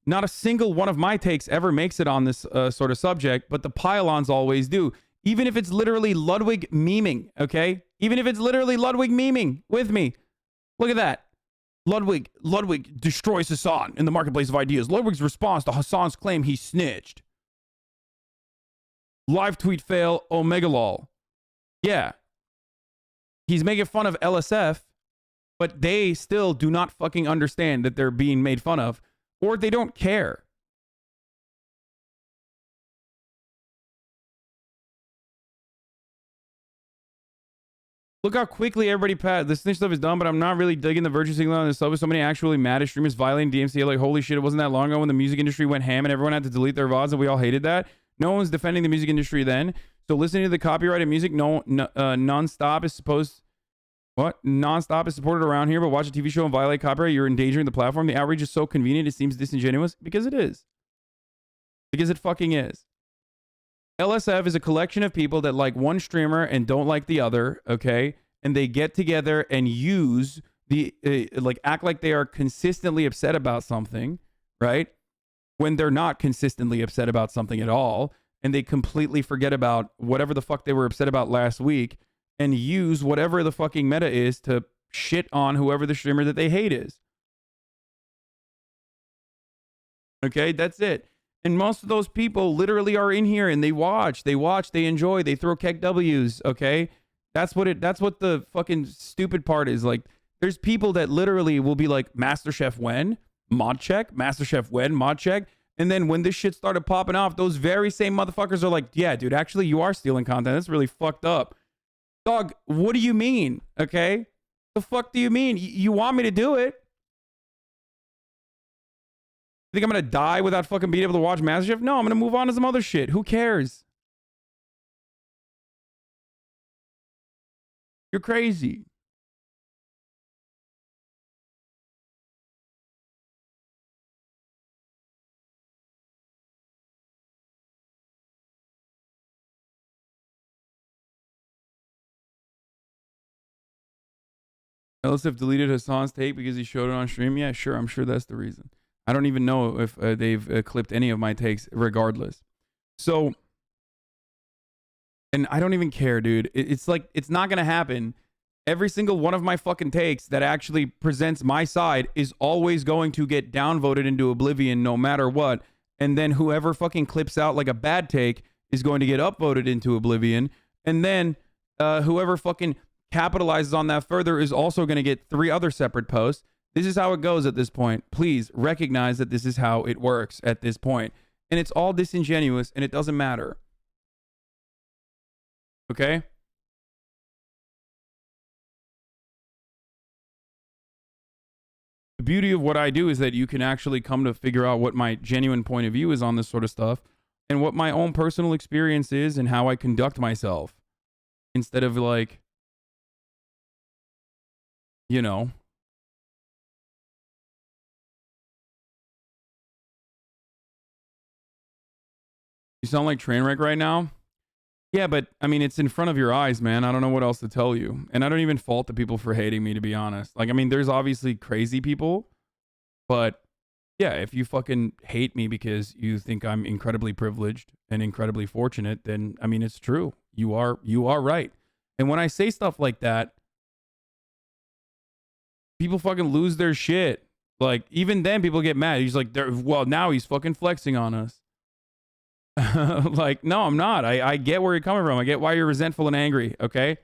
Speaker 1: not a single one of my takes ever makes it on this sort of subject, but the pylons always do. Even if it's literally Ludwig memeing, okay? Even if it's literally Ludwig memeing with me. Look at that. Ludwig destroys Hasan in the marketplace of ideas. Ludwig's response to Hasan's claim he snitched. Live tweet fail, omega lol. Yeah. He's making fun of LSF, but they still do not fucking understand that they're being made fun of, or they don't care. Look how quickly everybody passed. The snitch stuff is done, but I'm not really digging the virtue signal on the sub. So many actually mad at streamers violating DMCA. Like, holy shit, it wasn't that long ago when the music industry went ham and everyone had to delete their VODs and we all hated that. No one's defending the music industry then. So listening to the copyrighted music non-stop is supposed... What? Non-stop is supported around here, but watch a TV show and violate copyright, you're endangering the platform. The outrage is so convenient, it seems disingenuous. Because it is. Because it fucking is. LSF is a collection of people that like one streamer and don't like the other, okay? And they get together and use the, like, act like they are consistently upset about something, right? When they're not consistently upset about something at all. And they completely forget about whatever the fuck they were upset about last week and use whatever the fucking meta is to shit on whoever the streamer that they hate is. Okay, that's it. And most of those people literally are in here and they watch, they enjoy, they throw keg W's, okay? That's what the fucking stupid part is. Like, there's people that literally will be like, Masterchef when? Mod check? Masterchef when? Mod check? And then when this shit started popping off, those very same motherfuckers are like, yeah, dude, actually you are stealing content. That's really fucked up. Dog, what do you mean? Okay? The fuck do you mean? You want me to do it? Think I'm gonna die without fucking being able to watch Masterchef? No, I'm gonna move on to some other shit. Who cares? You're crazy. LSF deleted Hasan's take because he showed it on stream. Yeah, sure. I'm sure that's the reason. I don't even know if they've clipped any of my takes regardless. So, and I don't even care, dude. It's like, it's not going to happen. Every single one of my fucking takes that actually presents my side is always going to get downvoted into oblivion no matter what. And then whoever fucking clips out like a bad take is going to get upvoted into oblivion. And then whoever fucking capitalizes on that further is also going to get 3 other separate posts. This is how it goes at this point. Please recognize that this is how it works at this point. And it's all disingenuous and it doesn't matter. Okay? The beauty of what I do is that you can actually come to figure out what my genuine point of view is on this sort of stuff and what my own personal experience is and how I conduct myself instead of like, you know, you sound like Trainwreck right now. Yeah, but I mean, it's in front of your eyes, man. I don't know what else to tell you. And I don't even fault the people for hating me, to be honest. Like, I mean, there's obviously crazy people, but yeah, if you fucking hate me because you think I'm incredibly privileged and incredibly fortunate, then I mean, it's true. You are right. And when I say stuff like that, people fucking lose their shit. Like, even then, people get mad. He's like, well, now he's fucking flexing on us. Like, no, I'm not. I get where you're coming from. I get why you're resentful and angry, okay?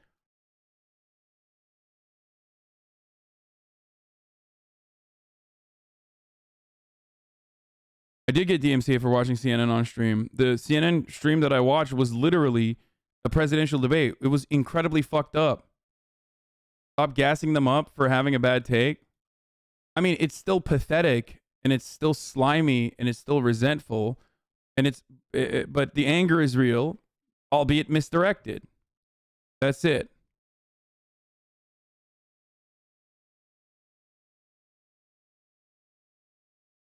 Speaker 1: I did get DMCA for watching CNN on stream. The CNN stream that I watched was literally a presidential debate. It was incredibly fucked up. Stop gassing them up for having a bad take. I mean, it's still pathetic and it's still slimy and it's still resentful and but the anger is real, albeit misdirected. That's it.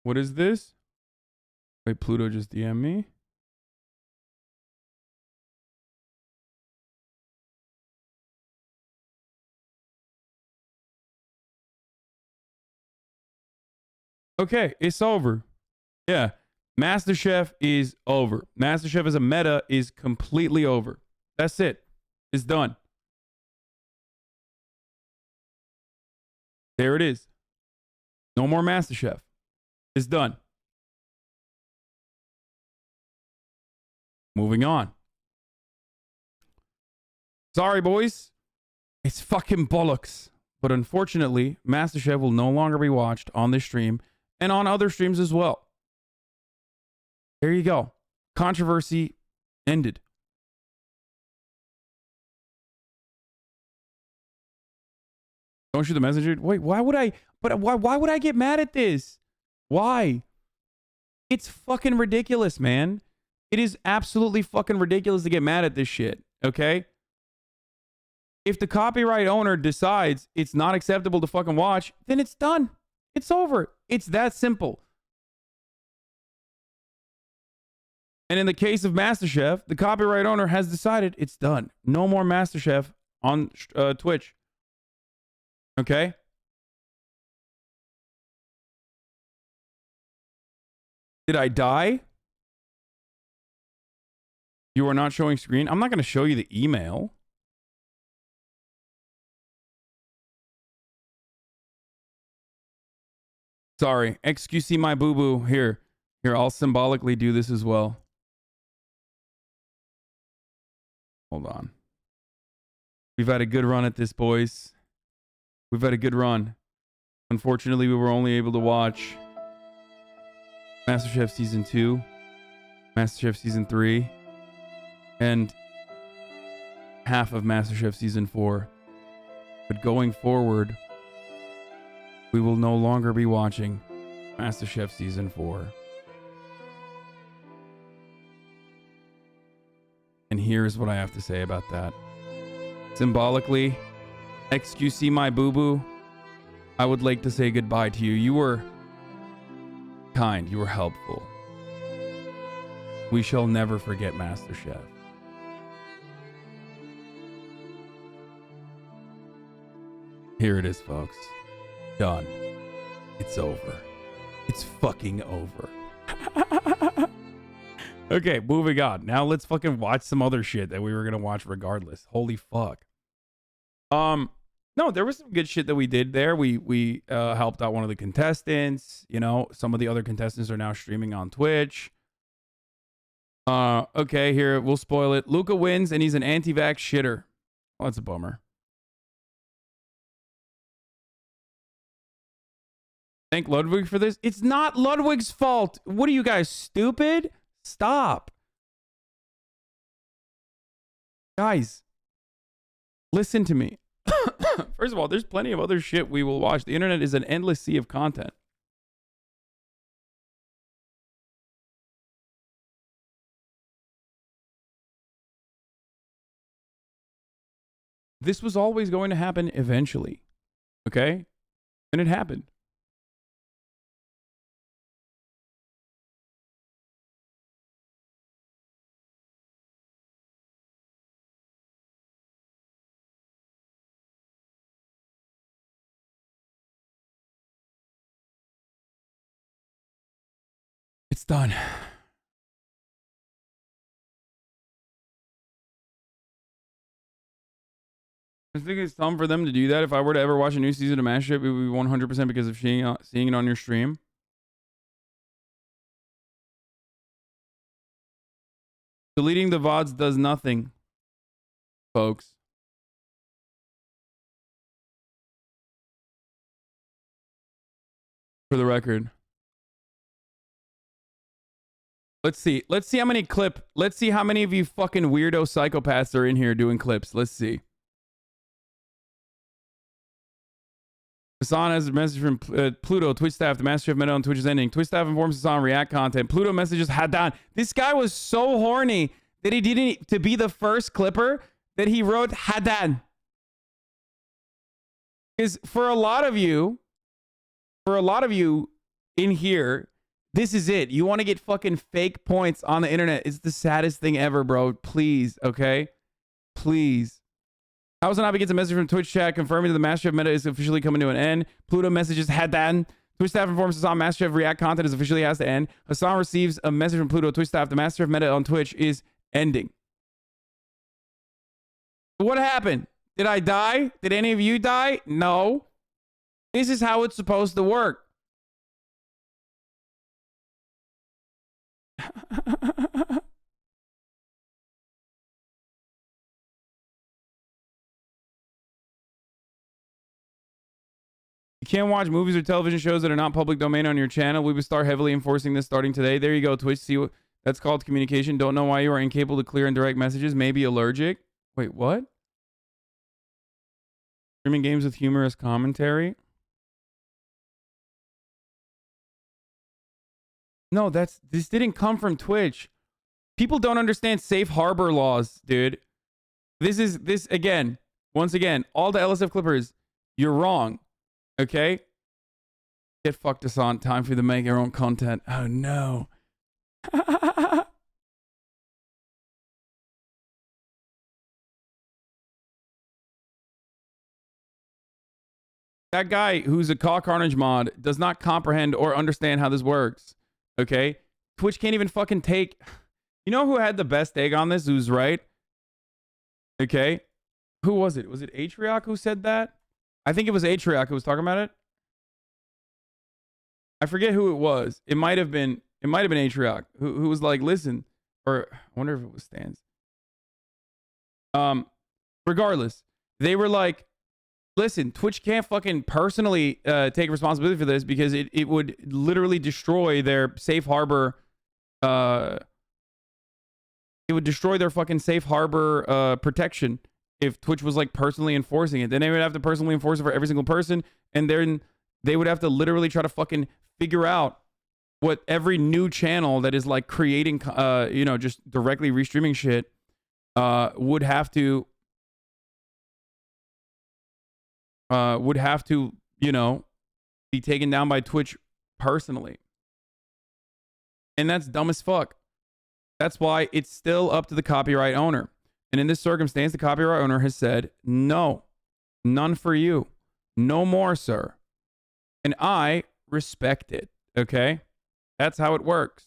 Speaker 1: What is this? Wait, Pluto just DM me? Okay, it's over. Yeah. Masterchef is over. Masterchef as a meta is completely over. That's it. It's done. There it is. No more Masterchef. It's done. Moving on. Sorry, boys. It's fucking bollocks. But unfortunately, Masterchef will no longer be watched on this stream and on other streams as well. There you go. Controversy ended. Don't shoot the messenger. Wait, why would I? But why would I get mad at this? Why? It's fucking ridiculous, man. It is absolutely fucking ridiculous to get mad at this shit. Okay? If the copyright owner decides it's not acceptable to fucking watch, then it's done. It's over. It's that simple. And in the case of Masterchef, the copyright owner has decided it's done. No more Masterchef on Twitch. Okay? Did I die? You are not showing screen? I'm not going to show you the email. Sorry. XQC my boo-boo. Here, I'll symbolically do this as well. Hold on. We've had a good run at this, boys. We've had a good run. Unfortunately, we were only able to watch Masterchef Season 2, Masterchef Season 3, and half of Masterchef Season 4. But going forward, we will no longer be watching Masterchef Season 4. And here's what I have to say about that. Symbolically, XQC my boo-boo, I would like to say goodbye to you. You were kind. You were helpful. We shall never forget Masterchef. Here it is, folks. Done. It's over. It's fucking over. Okay, moving on. Now let's fucking watch some other shit that we were gonna watch regardless. Holy fuck. No, there was some good shit that we did there. We helped out one of the contestants. You know, some of the other contestants are now streaming on Twitch. Okay, here, we'll spoil it. Luca wins and he's an anti-vax shitter. Well, that's a bummer. Thank Ludwig for this. It's not Ludwig's fault. What are you guys, stupid? Stop. Guys, listen to me. First of all, there's plenty of other shit we will watch. The internet is an endless sea of content. This was always going to happen eventually. Okay? And it happened. It's done. I think it's time for them to do that. If I were to ever watch a new season of Masterchef, it would be 100% because of seeing it on your stream. Deleting the VODs does nothing, folks. For the record. Let's see. Let's see how many Let's see how many of you fucking weirdo psychopaths are in here doing clips. Let's see. Hasan has a message from Pluto, Twitch staff. The Masterchef meta on Twitch is ending. Twitch staff informs Hasan React content. Pluto messages Hadan. This guy was so horny that he didn't, to be the first clipper, that he wrote Hadan. Because for a lot of you in here, this is it. You want to get fucking fake points on the internet. It's the saddest thing ever, bro. Please, okay? Please. Hasanabi gets a message from Twitch chat confirming that the Masterchef meta is officially coming to an end. Pluto messages Hadan. Twitch staff informs Hasan Masterchef React content is officially has to end. Hasan receives a message from Pluto Twitch staff. The Masterchef meta on Twitch is ending. What happened? Did I die? Did any of you die? No. This is how it's supposed to work. You can't watch movies or television shows that are not public domain on your channel. We will start heavily enforcing this starting today. There you go, Twitch. See what that's called communication. Don't know why you are incapable to clear and direct messages. Maybe allergic. Wait, what? Streaming games with humorous commentary. No, this didn't come from Twitch. People don't understand safe harbor laws, dude. This again, once again, all the LSF clippers, you're wrong. Okay? Get fucked us on. Time for you to make your own content. Oh no. That guy who's a Caw Carnage mod does not comprehend or understand how this works. Okay? Twitch can't even fucking take. You know who had the best take on this? Who's right? Okay? Who was it? Was it Atriarch who said that? I think it was Atriarch who was talking about it. I forget who it was. It might have been Atriarch who was like, listen, or I wonder if it was Stans. Regardless, they were like, listen, Twitch can't fucking personally take responsibility for this because it would literally destroy their safe harbor. It would destroy their fucking safe harbor protection if Twitch was like personally enforcing it. Then they would have to personally enforce it for every single person, and then they would have to literally try to fucking figure out what every new channel that is like creating, just directly restreaming shit, would have to, be taken down by Twitch personally. And that's dumb as fuck. That's why it's still up to the copyright owner. And in this circumstance, the copyright owner has said, no, none for you. No more, sir. And I respect it. Okay? That's how it works.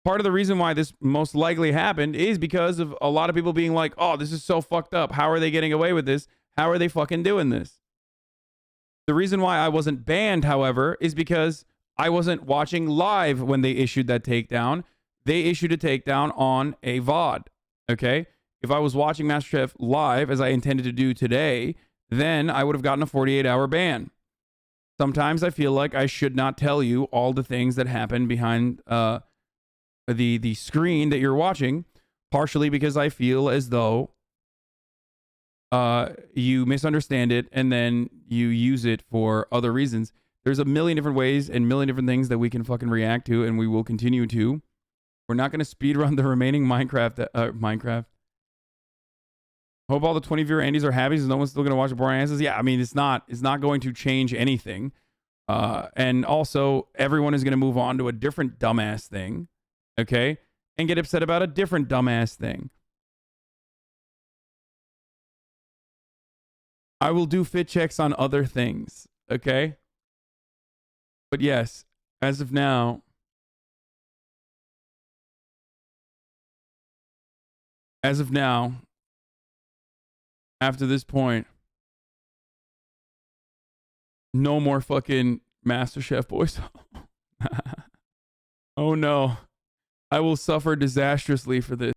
Speaker 1: Part of the reason why this most likely happened is because of a lot of people being like, oh, this is so fucked up. How are they getting away with this? How are they fucking doing this? The reason why I wasn't banned, however, is because I wasn't watching live when they issued that takedown. They issued a takedown on a VOD. Okay? If I was watching Masterchef live, as I intended to do today, then I would have gotten a 48-hour ban. Sometimes I feel like I should not tell you all the things that happen behind the screen that you're watching. partially because I feel as though you misunderstand it and then you use it for other reasons. There's a million different ways and million different things that we can fucking react to, and we will continue to. We're not going to speedrun the remaining Minecraft. Hope all the 20 viewer Andes are happy, so no one's still going to watch the boring answers. Yeah, I mean, it's not going to change anything. And also, everyone is going to move on to a different dumbass thing, okay? And get upset about a different dumbass thing. I will do fit checks on other things, okay? But yes, as of now, after this point, no more fucking Masterchef boys. Oh no. I will suffer disastrously for this.